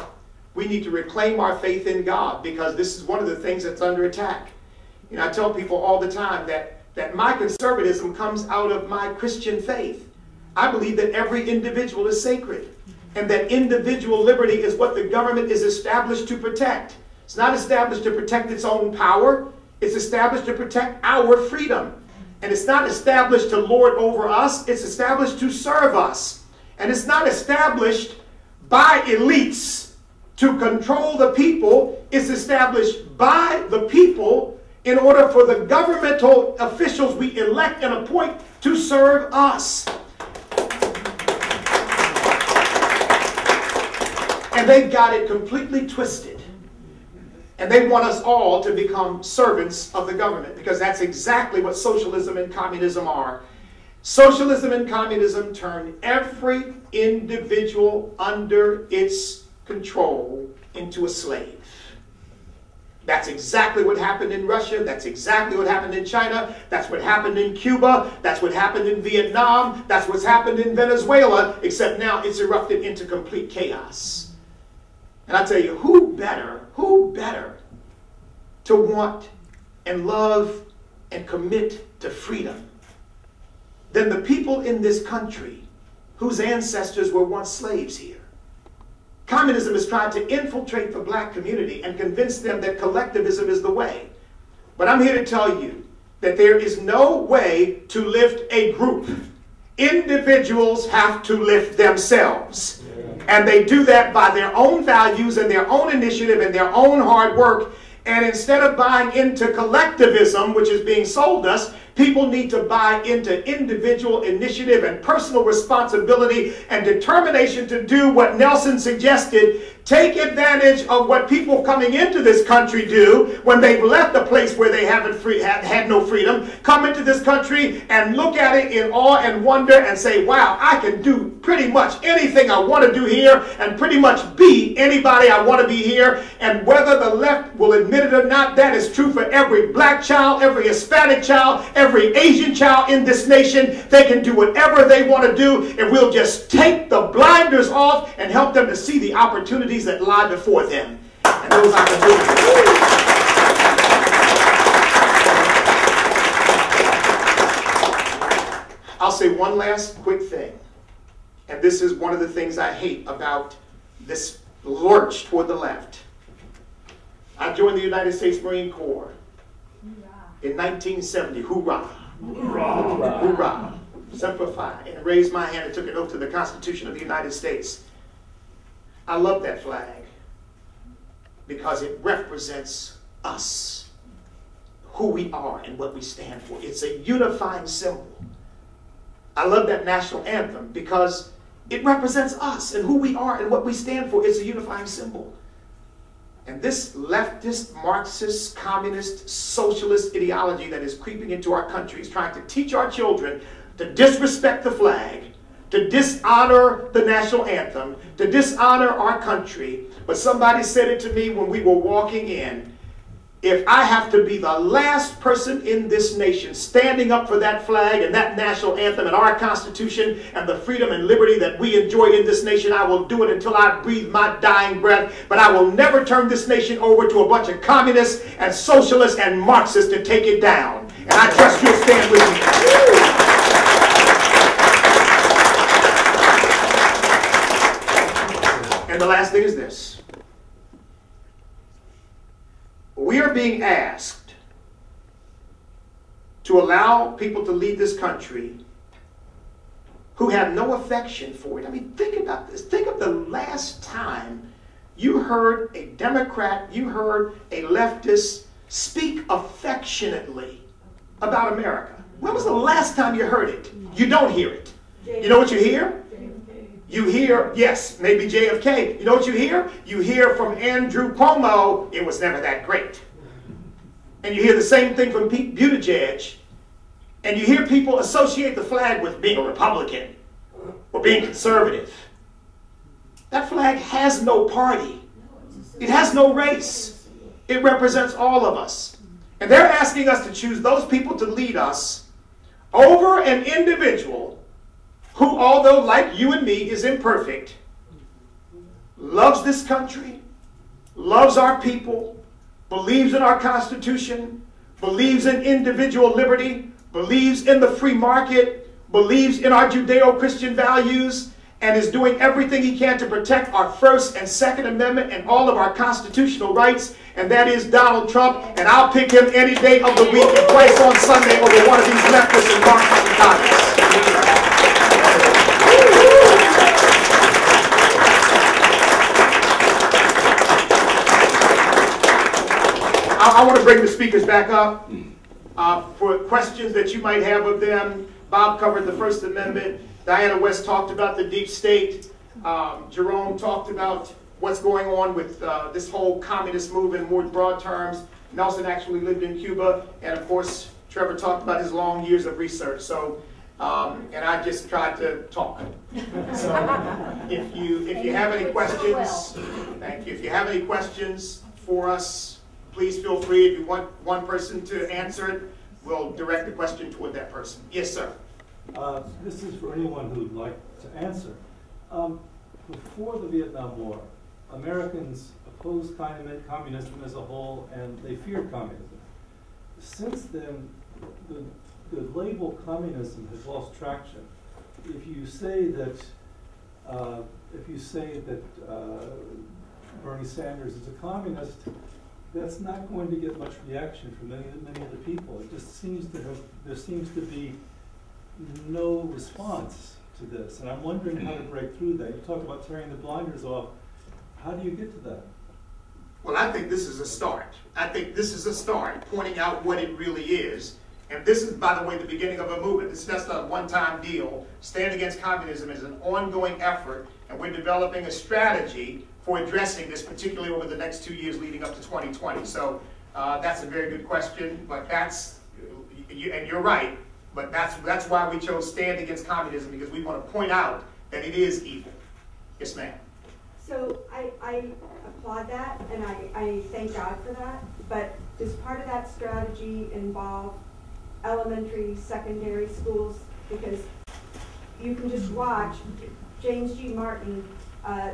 We need to reclaim our faith in God, because this is one of the things that's under attack. You know, I tell people all the time that my conservatism comes out of my Christian faith. I believe that every individual is sacred, and that individual liberty is what the government is established to protect. It's not established to protect its own power. It's established to protect our freedom. And it's not established to lord over us. It's established to serve us. And it's not established by elites to control the people. It's established by the people in order for the governmental officials we elect and appoint to serve us. And they've got it completely twisted. And they want us all to become servants of the government, because that's exactly what socialism and communism are. Socialism and communism turn every individual under its control into a slave. That's exactly what happened in Russia. That's exactly what happened in China. That's what happened in Cuba. That's what happened in Vietnam. That's what's happened in Venezuela, except now it's erupted into complete chaos. And I tell you, who better to want and love and commit to freedom than the people in this country whose ancestors were once slaves here? Communism is trying to infiltrate the black community and convince them that collectivism is the way. But I'm here to tell you that there is no way to lift a group. Individuals have to lift themselves. And they do that by their own values and their own initiative and their own hard work. And instead of buying into collectivism, which is being sold us, people need to buy into individual initiative and personal responsibility and determination to do what Nelson suggested. Take advantage of what people coming into this country do when they've left a place where they haven't had no freedom. Come into this country and look at it in awe and wonder and say, wow, I can do pretty much anything I want to do here and pretty much be anybody I want to be here. And whether the left will admit it or not, that is true for every black child, every Hispanic child, every Asian child in this nation. They can do whatever they want to do, and we'll just take the blinders off and help them to see the opportunities that lie before them. And those opportunities. I'll say one last quick thing. And this is one of the things I hate about this lurch toward the left. I joined the United States Marine Corps in 1970. Hoorah! Hoorah! Hoorah! Semper Fi. And raised my hand and took an oath to the Constitution of the United States. I love that flag because it represents us, who we are and what we stand for. It's a unifying symbol. I love that national anthem because it represents us and who we are and what we stand for. It's a unifying symbol. And this leftist, Marxist, communist, socialist ideology that is creeping into our country is trying to teach our children to disrespect the flag, to dishonor the national anthem, to dishonor our country. But somebody said it to me when we were walking in. If I have to be the last person in this nation standing up for that flag and that national anthem and our Constitution and the freedom and liberty that we enjoy in this nation, I will do it until I breathe my dying breath. But I will never turn this nation over to a bunch of communists and socialists and Marxists to take it down. And I trust you'll stand with me. And the last thing is this. We are being asked to allow people to lead this country who have no affection for it. I mean, think about this. Think of the last time you heard a Democrat, you heard a leftist speak affectionately about America. When was the last time you heard it? You don't hear it. You know what you hear? You hear, yes, maybe JFK. You know what you hear? You hear from Andrew Cuomo, it was never that great. And you hear the same thing from Pete Buttigieg. And you hear people associate the flag with being a Republican or being conservative. That flag has no party. It has no race. It represents all of us. And they're asking us to choose those people to lead us over an individual who, although like you and me is imperfect, loves this country, loves our people, believes in our Constitution, believes in individual liberty, believes in the free market, believes in our Judeo-Christian values, and is doing everything he can to protect our First and Second Amendment and all of our constitutional rights, and that is Donald Trump. And I'll pick him any day of the week and twice on Sunday over one of these leftists and Marxists and communists. I want to bring the speakers back up for questions that you might have of them. Bob covered the First Amendment. Diana West talked about the deep state. Jerome talked about what's going on with this whole communist movement in more broad terms. Nelson actually lived in Cuba. And of course, Trevor talked about his long years of research. So, and I just tried to talk. So if you have any questions, thank you. If you have any questions for us, please feel free. If you want one person to answer it, we'll direct the question toward that person. Yes, sir. This is for anyone who'd like to answer. Before the Vietnam War, Americans opposed communism as a whole, and they feared communism. Since then, the label communism has lost traction. If you say that Bernie Sanders is a communist, that's not going to get much reaction from many of the people. It just seems there seems to be no response to this, and I'm wondering how to break through that. You talk about tearing the blinders off. How do you get to that? Well, I think this is a start. I think this is a start, pointing out what it really is. And this is, by the way, the beginning of a movement. This is just a one-time deal. Stand Against Communism is an ongoing effort, and we're developing a strategy for addressing this, particularly over the next 2 years leading up to 2020. So that's a very good question, but and you're right, but that's why we chose Stand Against Communism, because we want to point out that it is evil. Yes, ma'am. So I applaud that, and I thank God for that, but does part of that strategy involve elementary, secondary schools? Because you can just watch. James G. Martin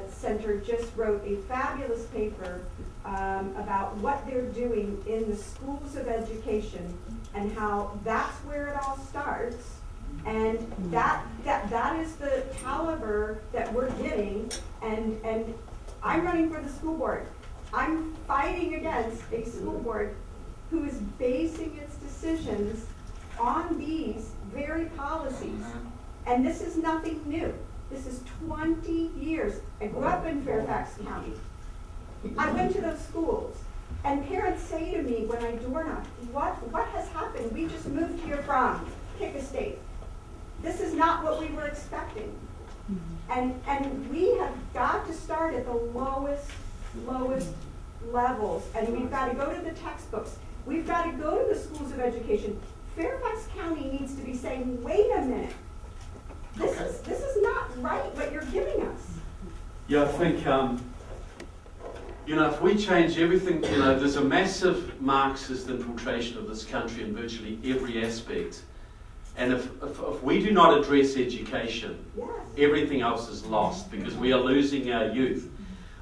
Center just wrote a fabulous paper about what they're doing in the schools of education and how that's where it all starts, And that is the caliber that we're getting, and I'm running for the school board. I'm fighting against a school board who is basing its decisions on these very policies. And this is nothing new. This is 20 years. I grew up in Fairfax County. I went to those schools, and parents say to me when I door knock, what has happened? We just moved here from Kick Estate. This is not what we were expecting. And we have got to start at the lowest levels, and we've got to go to the textbooks. We've got to go to the schools of education. Fairfax County needs to be saying, wait a minute, this is not right what you're giving us. Yeah, I think, you know, if we change everything, you know, there's a massive Marxist infiltration of this country in virtually every aspect. And if we do not address education, everything else is lost because we are losing our youth.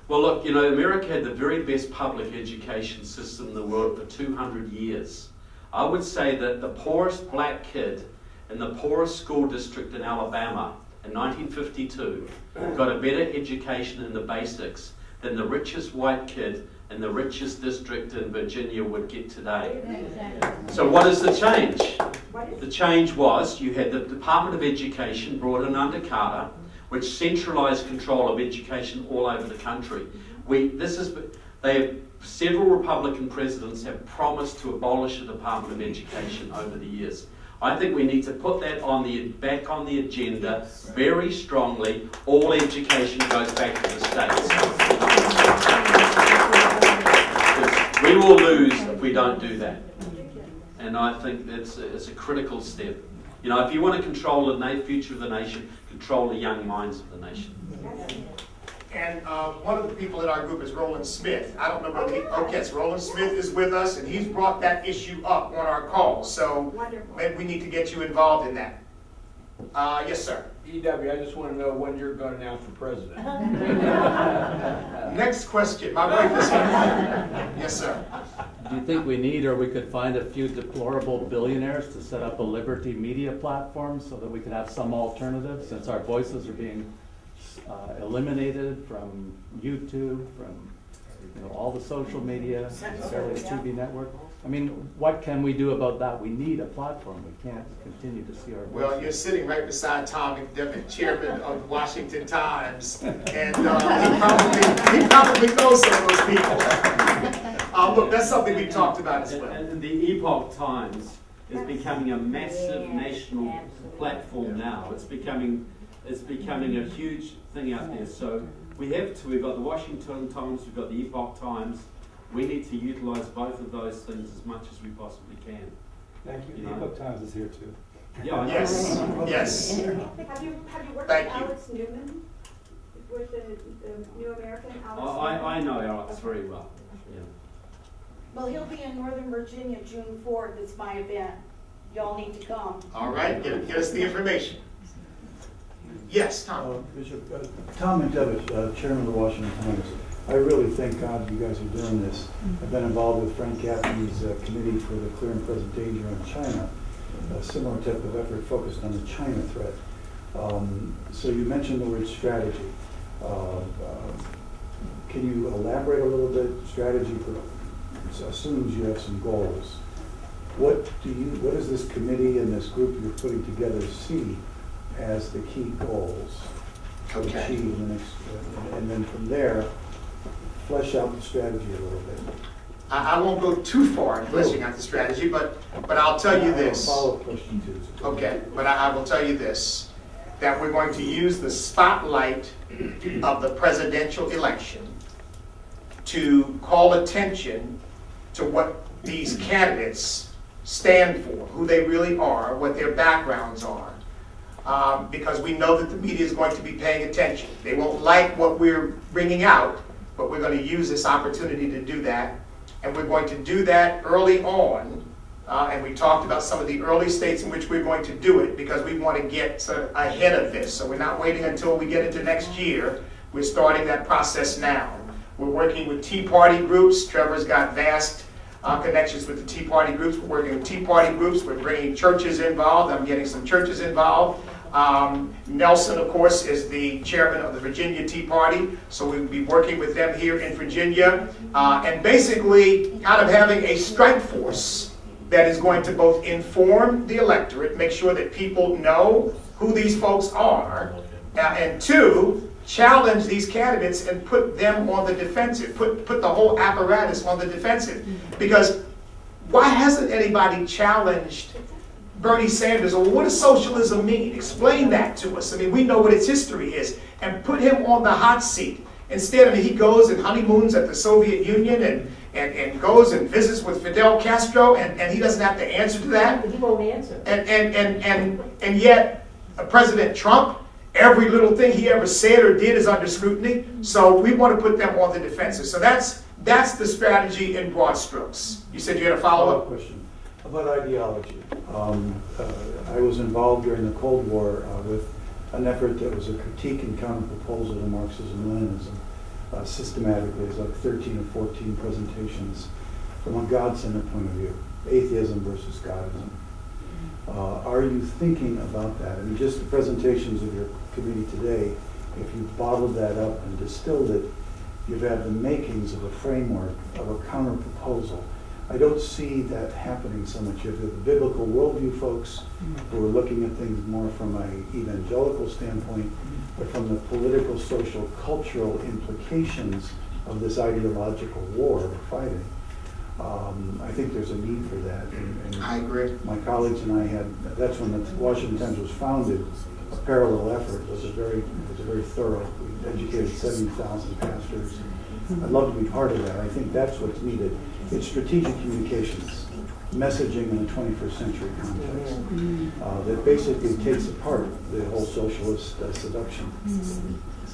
Well, look, you know, America had the very best public education system in the world for 200 years. I would say that the poorest black kid in the poorest school district in Alabama in 1952 got a better education in the basics than the richest white kid in the richest district in Virginia would get today. So what is the change? The change was you had the Department of Education brought in under Carter, which centralized control of education all over the country. Several Republican presidents have promised to abolish the Department of Education over the years. I think we need to put that back on the agenda very strongly. All education goes back to the states. We will lose if we don't do that. And I think it's a critical step. You know, if you want to control the future of the nation, control the young minds of the nation. And one of the people in our group is Roland Smith. I don't know whether yes, Roland Smith is with us, and he's brought that issue up on our call. So maybe we need to get you involved in that. Yes, sir. E.W., I just want to know when you're going out for president. Next question. My wife is here. Yes, sir. Do you think we need, or we could find a few deplorable billionaires to set up a liberty media platform so that we could have some alternative, since our voices are being eliminated from YouTube, from all the social media, the TV network? I mean, what can we do about that? We need a platform. We can't continue to see our voices. Well, you're sitting right beside Tom McDevitt, chairman of the Washington Times, and he probably knows some of those people. Look, that's something we talked about as well. And the Epoch Times is becoming a massive national platform now. It's becoming a huge thing out there. So we've got the Washington Times, we've got the Epoch Times. We need to utilize both of those things as much as we possibly can. Thank you. The Epoch Times is here too. Yeah. Yes. Yes. Have you worked with Alex Newman, with the New American? I know Alex very well. Yeah. Well, he'll be in Northern Virginia June 4th. It's my event. Y'all need to come. All right. Get us the information. Yes, Tom. Bishop, Tom McDevitt, chairman of the Washington Times. I really thank God you guys are doing this. I've been involved with Frank Gaffney's committee for the clear and present danger on China, a similar type of effort focused on the China threat. So you mentioned the word strategy. Can you elaborate a little bit? Strategy assumes you have some goals. What does this committee and this group you're putting together see as the key goals to achieve in the next, and then from there, flesh out the strategy a little bit? I won't go too far in fleshing out the strategy, but I'll tell you this. Follow-up question too. Okay, but I will tell you this, that we're going to use the spotlight of the presidential election to call attention to what these candidates stand for, who they really are, what their backgrounds are. Because we know that the media is going to be paying attention. They won't like what we're bringing out, but we're going to use this opportunity to do that. And we're going to do that early on. And we talked about some of the early states in which we're going to do it because we want to get ahead of this. So we're not waiting until we get into next year. We're starting that process now. We're working with Tea Party groups. Trevor's got vast connections with the Tea Party groups. We're working with Tea Party groups. We're bringing churches involved. I'm getting some churches involved. Nelson, of course, is the chairman of the Virginia Tea Party, so we'll be working with them here in Virginia, and basically kind of having a strike force that is going to both inform the electorate, make sure that people know who these folks are, and two, challenge these candidates and put them on the defensive, put the whole apparatus on the defensive. Because why hasn't anybody challenged Bernie Sanders, or what does socialism mean? Explain that to us. I mean, we know what its history is, and put him on the hot seat. Instead, I mean, he goes and honeymoons at the Soviet Union and goes and visits with Fidel Castro, and he doesn't have to answer to that. But he won't answer. And yet, President Trump, every little thing he ever said or did is under scrutiny. So we want to put them on the defensive. So that's the strategy in broad strokes. You said you had a follow-up question about ideology. I was involved during the Cold War with an effort that was a critique and counter-proposal to Marxism-Leninism. Systematically, it's like 13 or 14 presentations from a God-centered point of view, atheism versus Godism. Are you thinking about that? I mean, just the presentations of your committee today, if you bottled that up and distilled it, you've had the makings of a framework, of a counter-proposal. I don't see that happening so much. You have the biblical worldview folks who are looking at things more from an evangelical standpoint, but from the political, social, cultural implications of this ideological war we're fighting. I think there's a need for that. And I agree. My colleagues and I had, that's when the Washington Times was founded, a parallel effort. It was a very thorough. We educated 70,000 pastors. I'd love to be part of that. I think that's what's needed. It's strategic communications, messaging in a 21st century context that basically takes apart the whole socialist seduction.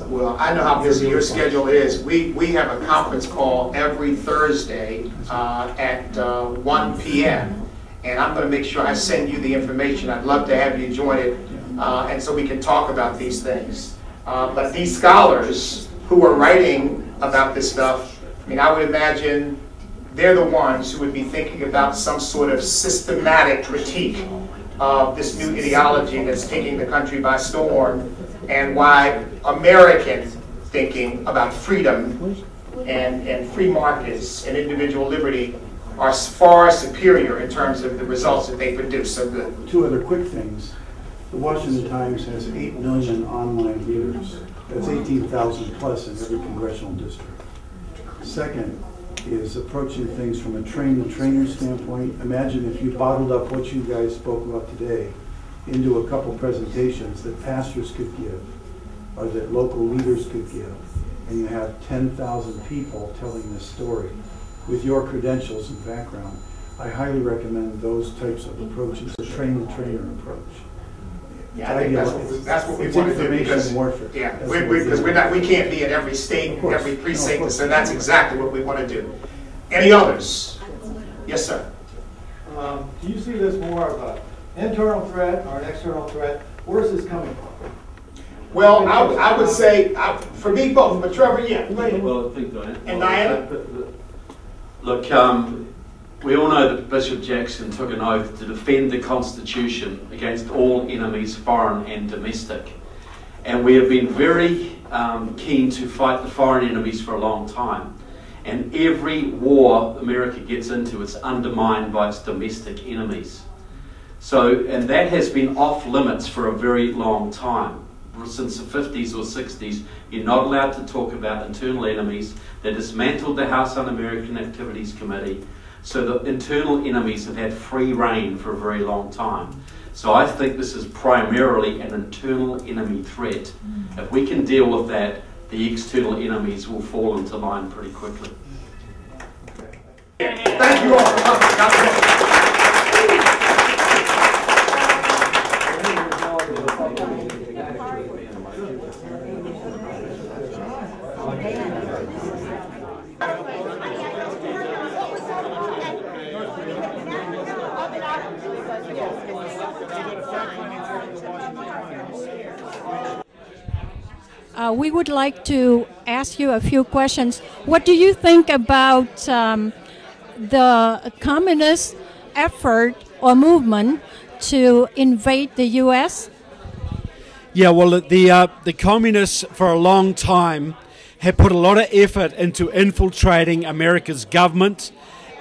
Well, I know how busy your schedule is. We have a conference call every Thursday at 1 p.m. And I'm going to make sure I send you the information. I'd love to have you join it, and so we can talk about these things. But these scholars who are writing about this stuff, I mean, I would imagine they're the ones who would be thinking about some sort of systematic critique of this new ideology that's taking the country by storm, and why American thinking about freedom and free markets and individual liberty are far superior in terms of the results that they produce. So good. Two other quick things. The Washington Times has 8 million online readers. That's 18,000 plus in every congressional district. Second is approaching things from a train-the-trainer standpoint. Imagine if you bottled up what you guys spoke about today into a couple presentations that pastors could give, or that local leaders could give, and you have 10,000 people telling this story with your credentials and background. I highly recommend those types of approaches, a train-the-trainer approach. Yeah, I think that's what we want to do, because we can't be in every state, every precinct, so that's exactly what we want to do. Any others? Yes, sir. Do you see this more of an internal threat or an external threat? Where is this coming from? Well, I would say, for me, both, but Trevor, yeah. Well, I think Diana. And Diana? Look, we all know that Bishop Jackson took an oath to defend the Constitution against all enemies, foreign and domestic. And we have been very keen to fight the foreign enemies for a long time. And every war America gets into, it's undermined by its domestic enemies. So, and that has been off limits for a very long time. Since the 50s or 60s, you're not allowed to talk about internal enemies. They dismantled the House Un-American Activities Committee. So the internal enemies have had free reign for a very long time. So I think this is primarily an internal enemy threat. If we can deal with that, the external enemies will fall into line pretty quickly. Thank you all for coming. God bless. We would like to ask you a few questions. What do you think about the communist effort or movement to invade the U.S.? Yeah, well, the communists for a long time have put a lot of effort into infiltrating America's government,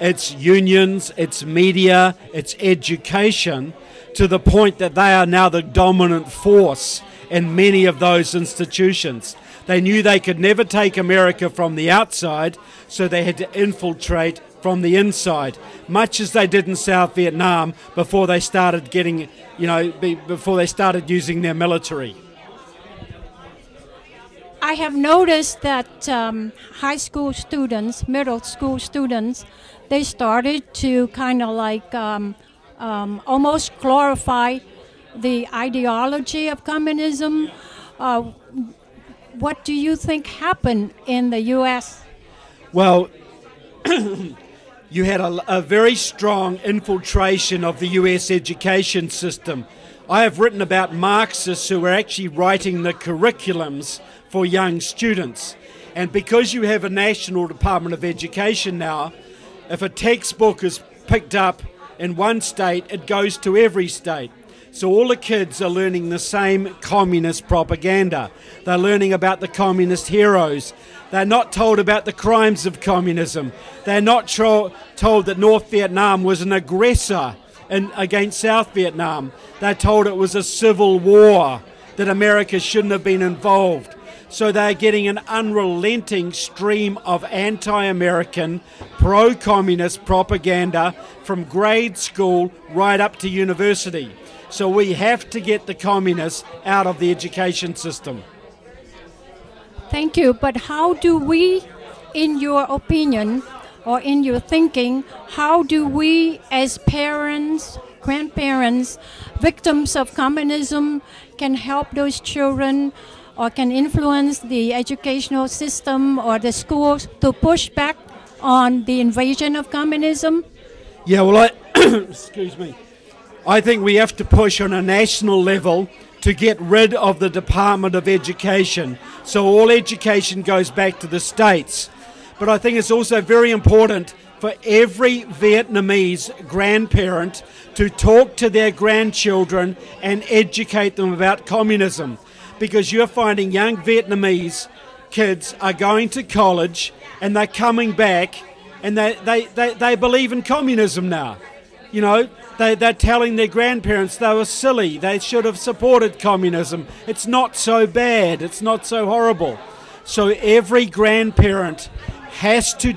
its unions, its media, its education, to the point that they are now the dominant force in many of those institutions. They knew they could never take America from the outside, so they had to infiltrate from the inside, much as they did in South Vietnam before they started getting, before they started using their military. I have noticed that high school students, middle school students, they started to kind of like almost glorify the ideology of communism. What do you think happened in the U.S.? Well, you had a very strong infiltration of the U.S. education system. I have written about Marxists who are actually writing the curriculums for young students. And because you have a National Department of Education now, if a textbook is picked up in one state, it goes to every state. So all the kids are learning the same communist propaganda. They're learning about the communist heroes. They're not told about the crimes of communism. They're not told that North Vietnam was an aggressor against South Vietnam. They're told it was a civil war, that America shouldn't have been involved. So they're getting an unrelenting stream of anti-American, pro-communist propaganda from grade school right up to university. So we have to get the communists out of the education system. Thank you, but how do we, in your opinion, or in your thinking, how do we as parents, grandparents, victims of communism can help those children or can influence the educational system or the schools to push back on the invasion of communism? Yeah, well, excuse me. I think we have to push on a national level to get rid of the Department of Education, so all education goes back to the states. But I think it's also very important for every Vietnamese grandparent to talk to their grandchildren and educate them about communism, because you're finding young Vietnamese kids are going to college and they're coming back and they believe in communism now. You know, they're telling their grandparents they were silly, they should have supported communism. It's not so bad, it's not so horrible. So every grandparent has to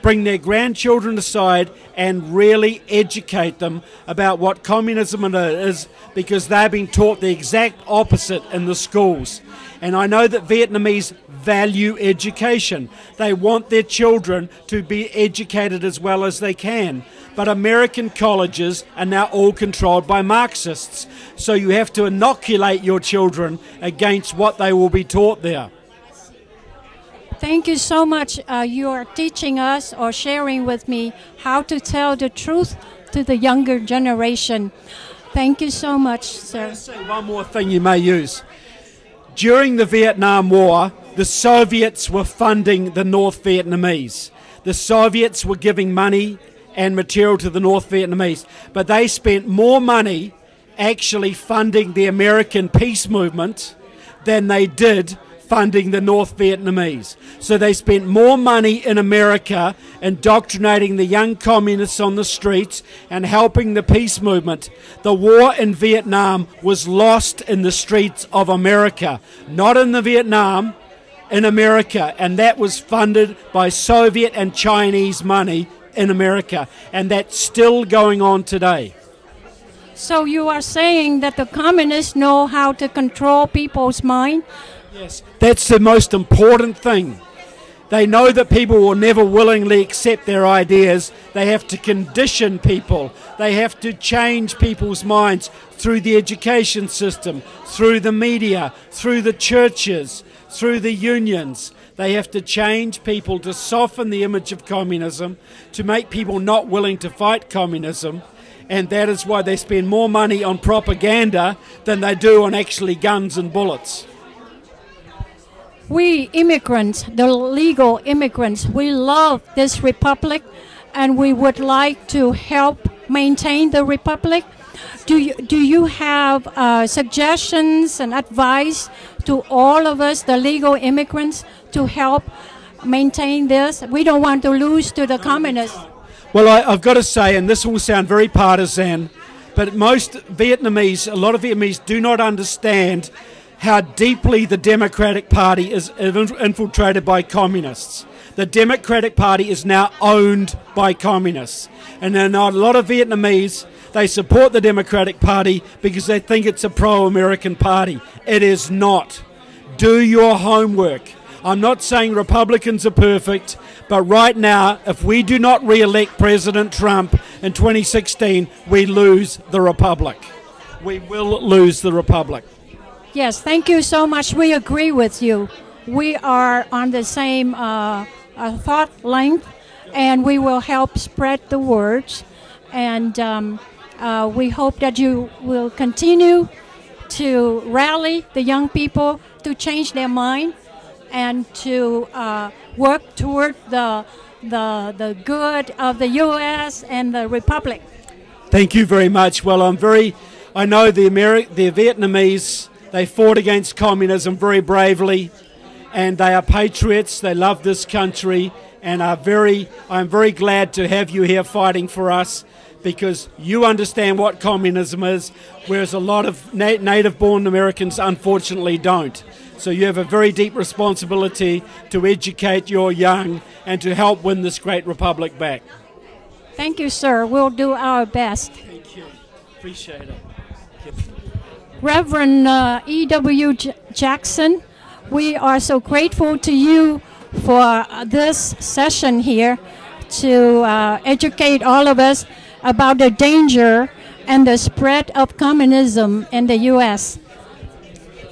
bring their grandchildren aside and really educate them about what communism is, because they've been taught the exact opposite in the schools. And I know that Vietnamese value education. They want their children to be educated as well as they can. But American colleges are now all controlled by Marxists. So you have to inoculate your children against what they will be taught there. Thank you so much. You are teaching us or sharing with me how to tell the truth to the younger generation. Thank you so much, sir. I'll say one more thing you may use. During the Vietnam War, the Soviets were funding the North Vietnamese. The Soviets were giving money and material to the North Vietnamese, but they spent more money actually funding the American peace movement than they did funding the North Vietnamese. So they spent more money in America indoctrinating the young communists on the streets and helping the peace movement. The war in Vietnam was lost in the streets of America, not in the Vietnam, in America, and that was funded by Soviet and Chinese money in America, and that's still going on today. So you are saying that the communists know how to control people's mind? Yes, that's the most important thing. They know that people will never willingly accept their ideas. They have to condition people. They have to change people's minds through the education system, through the media, through the churches, through the unions. They have to change people to soften the image of communism, to make people not willing to fight communism. And that is why they spend more money on propaganda than they do on actually guns and bullets. We immigrants, the legal immigrants, we love this republic and we would like to help maintain the republic. Do you have suggestions and advice to all of us, the legal immigrants, to help maintain this? We don't want to lose to the communists. Well, I've got to say, and this will sound very partisan, but most Vietnamese, a lot of Vietnamese do not understand how deeply the Democratic Party is infiltrated by communists. The Democratic Party is now owned by communists. And then a lot of Vietnamese, they support the Democratic Party because they think it's a pro-American party. It is not. Do your homework. I'm not saying Republicans are perfect, but right now, if we do not re-elect President Trump in 2016, we lose the Republic. We will lose the Republic. Yes, thank you so much. We agree with you. We are on the same thought length, and we will help spread the words. And we hope that you will continue to rally the young people to change their mind and to work toward the good of the U.S. and the Republic. Thank you very much. Well, I know the Vietnamese, they fought against communism very bravely, and they are patriots. They love this country, and I'm very glad to have you here fighting for us, because you understand what communism is, whereas a lot of native-born Americans unfortunately don't. So you have a very deep responsibility to educate your young and to help win this great republic back. Thank you, sir. We'll do our best. Thank you. Appreciate it. Reverend E.W. Jackson, we are so grateful to you for this session here to educate all of us about the danger and the spread of communism in the U.S.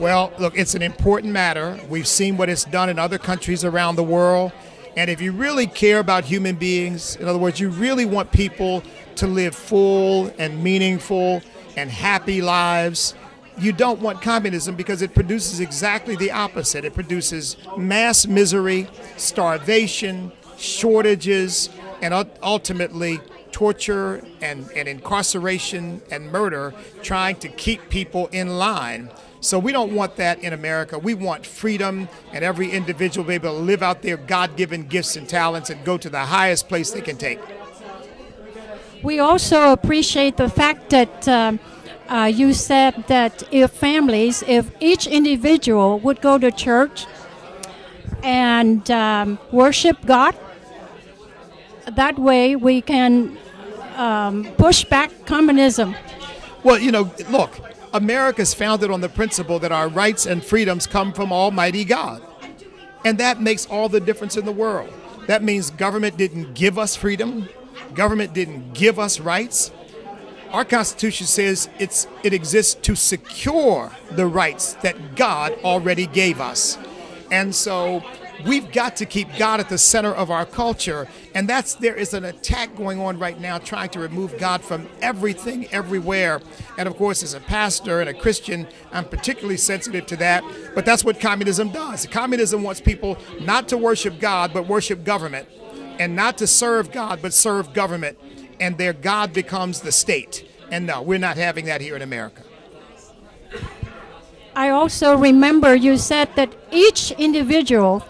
Well, look, it's an important matter. We've seen what it's done in other countries around the world. And if you really care about human beings, in other words, you really want people to live full and meaningful and happy lives, you don't want communism, because it produces exactly the opposite. It produces mass misery, starvation, shortages, and ultimately torture and incarceration and murder, trying to keep people in line. So we don't want that in America. We want freedom, and every individual be able to live out their God-given gifts and talents and go to the highest place they can take. We also appreciate the fact that you said that if each individual would go to church and worship God, that way we can push back communism. Well, you know, look, America's founded on the principle that our rights and freedoms come from Almighty God. And that makes all the difference in the world. That means government didn't give us freedom. Government didn't give us rights. Our Constitution says it exists to secure the rights that God already gave us. And so we've got to keep God at the center of our culture. And there is an attack going on right now trying to remove God from everything, everywhere. And of course, as a pastor and a Christian, I'm particularly sensitive to that. But that's what communism does. Communism wants people not to worship God, but worship government. And not to serve God, but serve government. And their God becomes the state. And no, we're not having that here in America. I also remember you said that each individual,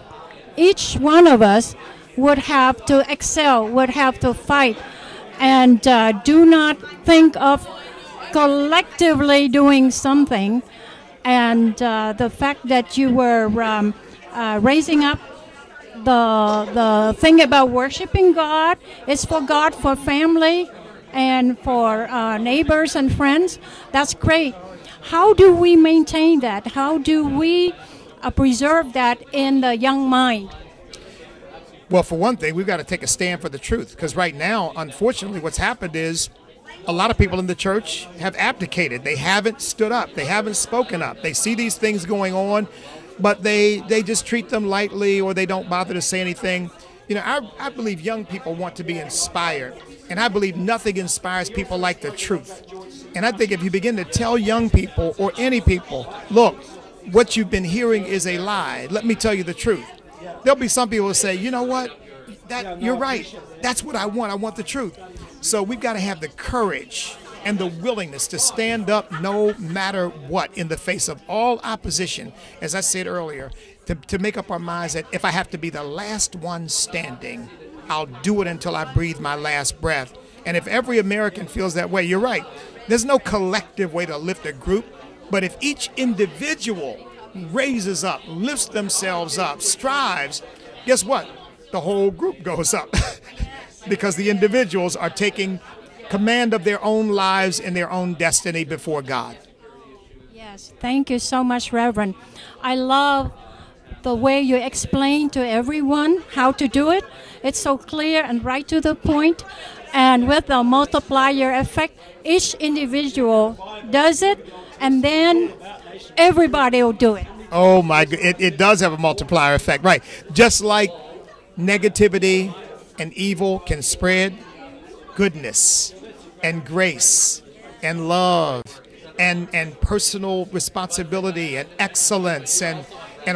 each one of us would have to excel, would have to fight, and do not think of collectively doing something. And the fact that you were raising up the thing about worshiping God is for God, for family, and for neighbors and friends, that's great. How do we maintain that? How do we preserve that in the young mind? Well, for one thing, we've got to take a stand for the truth, because right now, unfortunately, what's happened is a lot of people in the church have abdicated. They haven't stood up. They haven't spoken up. They see these things going on, but they just treat them lightly, or they don't bother to say anything. You know, I believe young people want to be inspired, and I believe nothing inspires people like the truth. And I think if you begin to tell young people, or any people, look, what you've been hearing is a lie, let me tell you the truth. There'll be some people who say, you know what, You're right. That's what I want. I want the truth. So we've got to have the courage and the willingness to stand up no matter what in the face of all opposition, as I said earlier, to make up our minds that if I have to be the last one standing, I'll do it until I breathe my last breath. And if every American feels that way, you're right. There's no collective way to lift a group, but if each individual raises up, lifts themselves up, strives, guess what? The whole group goes up because the individuals are taking command of their own lives and their own destiny before God. Yes, thank you so much, Reverend. I love the way you explain to everyone how to do it. It's so clear and right to the point. And with the multiplier effect, each individual does it, and then everybody will do it. Oh my God, it does have a multiplier effect, right? Just like negativity and evil can spread, goodness and grace and love and personal responsibility and excellence and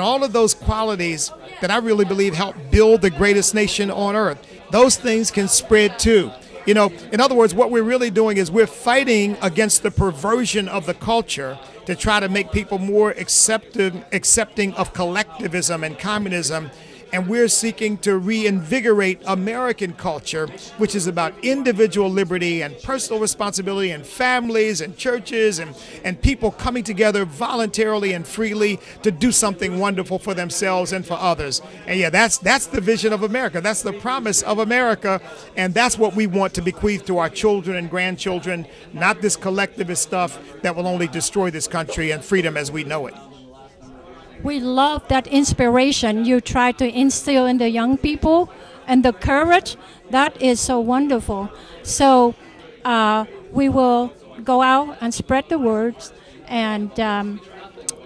all of those qualities that I really believe help build the greatest nation on earth. Those things can spread too. You know, in other words, what we're really doing is we're fighting against the perversion of the culture to try to make people more accepting of collectivism and communism. And we're seeking to reinvigorate American culture, which is about individual liberty and personal responsibility and families and churches and people coming together voluntarily and freely to do something wonderful for themselves and for others. And yeah, that's the vision of America. That's the promise of America. And that's what we want to bequeath to our children and grandchildren, not this collectivist stuff that will only destroy this country and freedom as we know it. We love that inspiration you try to instill in the young people and the courage. That is so wonderful. So we will go out and spread the words. And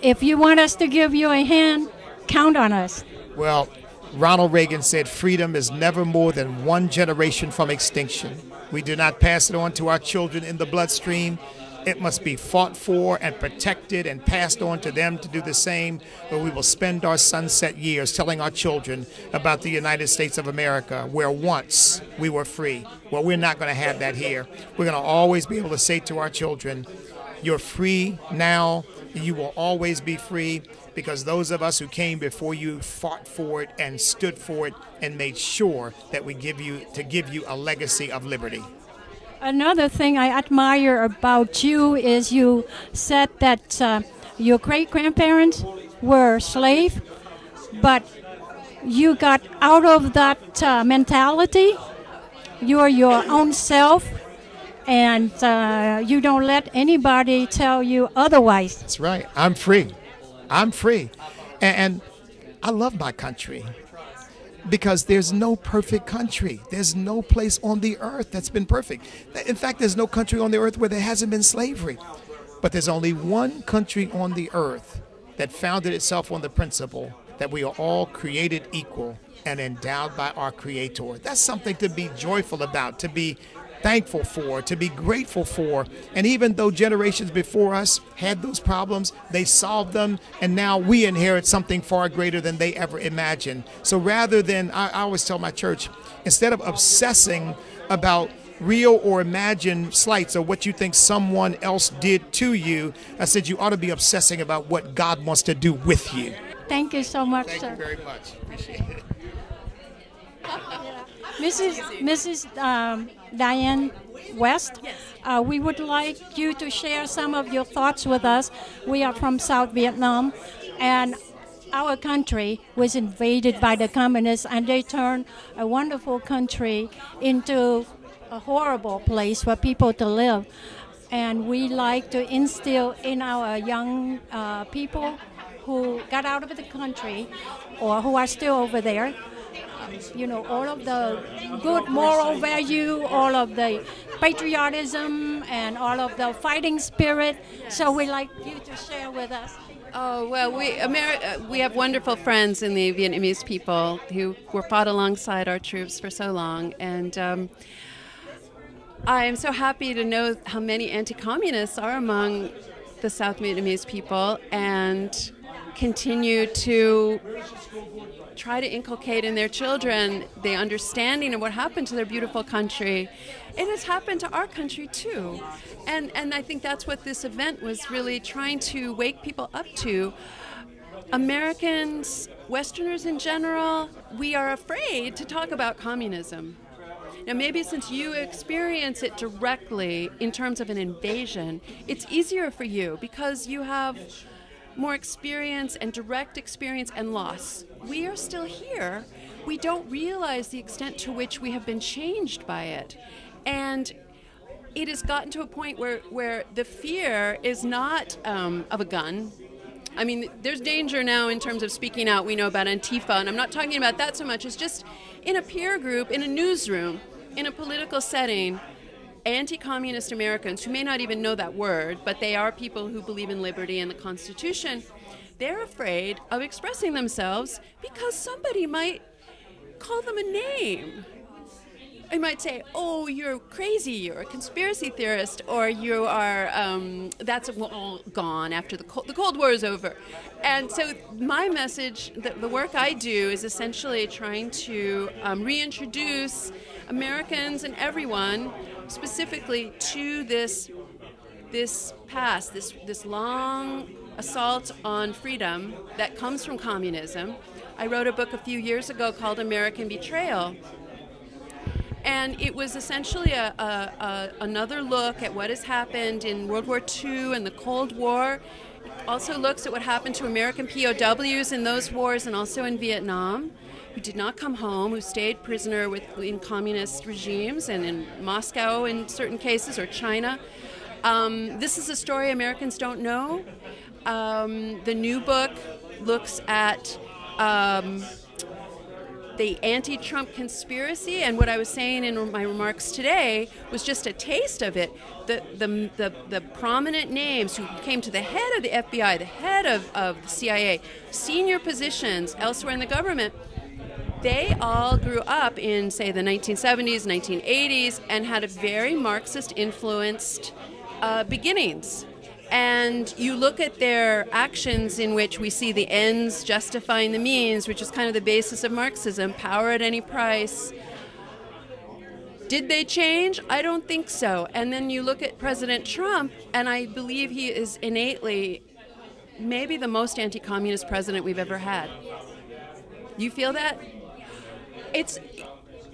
if you want us to give you a hand, count on us. Well, Ronald Reagan said freedom is never more than one generation from extinction. We do not pass it on to our children in the bloodstream. It must be fought for and protected and passed on to them to do the same, or we will spend our sunset years telling our children about the United States of America, where once we were free. Well, we're not going to have that here. We're going to always be able to say to our children, you're free now, you will always be free, because those of us who came before you fought for it and stood for it and made sure that we give you a legacy of liberty. Another thing I admire about you is you said that your great-grandparents were slaves, but you got out of that mentality. You're your own self, and you don't let anybody tell you otherwise. That's right. I'm free. I'm free. And I love my country. Because there's no perfect country. There's no place on the earth that's been perfect. In fact, there's no country on the earth where there hasn't been slavery. But there's only one country on the earth that founded itself on the principle that we are all created equal and endowed by our Creator. That's something to be joyful about, to be thankful for, to be grateful for. And even though generations before us had those problems, they solved them, and now we inherit something far greater than they ever imagined. So rather than, I always tell my church, instead of obsessing about real or imagined slights or what you think someone else did to you, I said you ought to be obsessing about what God wants to do with you. Thank you so much, sir. Thank you very much. Appreciate it. Mrs. Diane West, we would like you to share some of your thoughts with us. We are from South Vietnam, and our country was invaded by the communists, and they turned a wonderful country into a horrible place for people to live. And we like to instill in our young people who got out of the country or who are still over there, you know, all of the good moral value, all of the patriotism, and all of the fighting spirit. So we'd like you to share with us. Oh, well, we have wonderful friends in the Vietnamese people who were fought alongside our troops for so long. And I am so happy to know how many anti-communists are among the South Vietnamese people and continue to try to inculcate in their children the understanding of what happened to their beautiful country. It has happened to our country too. And I think that's what this event was really trying to wake people up to. Americans, Westerners in general, we are afraid to talk about communism. Now, maybe since you experience it directly in terms of an invasion, it's easier for you because you have more experience and direct experience and loss. We are still here. We don't realize the extent to which we have been changed by it. And it has gotten to a point where the fear is not of a gun. I mean, there's danger now in terms of speaking out. We know about Antifa, and I'm not talking about that so much. It's just in a peer group, in a newsroom, in a political setting, anti-communist Americans who may not even know that word, but they are people who believe in liberty and the Constitution, they're afraid of expressing themselves because somebody might call them a name. They might say, oh, you're crazy, you're a conspiracy theorist, or you are, that's all gone after the Cold War is over. And so my message, the work I do is essentially trying to reintroduce Americans and everyone specifically to this past, this long assault on freedom that comes from communism. I wrote a book a few years ago called American Betrayal. And it was essentially another look at what has happened in World War II and the Cold War. It also looks at what happened to American POWs in those wars and also in Vietnam, who did not come home, who stayed prisoner in communist regimes and in Moscow in certain cases, or China. This is a story Americans don't know. The new book looks at the anti-Trump conspiracy, and what I was saying in my remarks today was just a taste of it. The prominent names who came to the head of the FBI, the head of the CIA, senior positions elsewhere in the government, they all grew up in, say, the 1970s, 1980s, and had a very Marxist-influenced beginnings. And you look at their actions in which we see the ends justifying the means, which is kind of the basis of Marxism, power at any price. Did they change? I don't think so. And then you look at President Trump, and I believe he is innately maybe the most anti-communist president we've ever had. You feel that?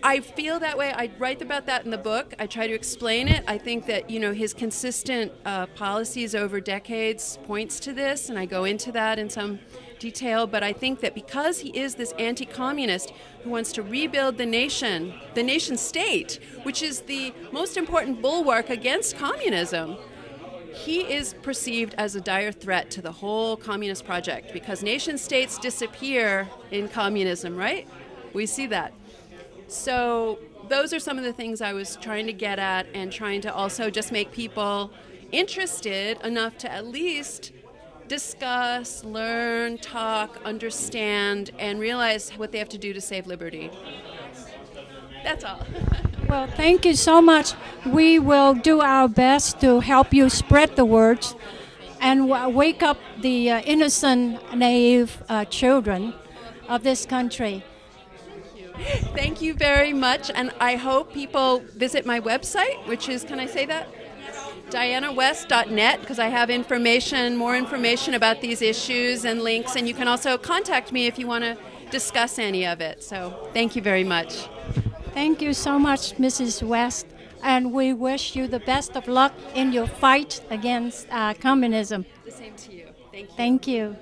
I feel that way. I write about that in the book. I try to explain it. I think that, his consistent policies over decades points to this, and I go into that in some detail. But I think that because he is this anti-communist who wants to rebuild the nation state, which is the most important bulwark against communism, he is perceived as a dire threat to the whole communist project, because nation states disappear in communism, right? We see that. So those are some of the things I was trying to get at, and trying to also just make people interested enough to at least discuss, learn, talk, understand, and realize what they have to do to save liberty. That's all. Well, thank you so much. We will do our best to help you spread the words and wake up the innocent, naive children of this country. Thank you very much, and I hope people visit my website, which is, can I say that? DianaWest.net, because I have more information about these issues and links, and you can also contact me if you want to discuss any of it. So thank you very much. Thank you so much, Mrs. West, and we wish you the best of luck in your fight against communism. The same to you. Thank you. Thank you.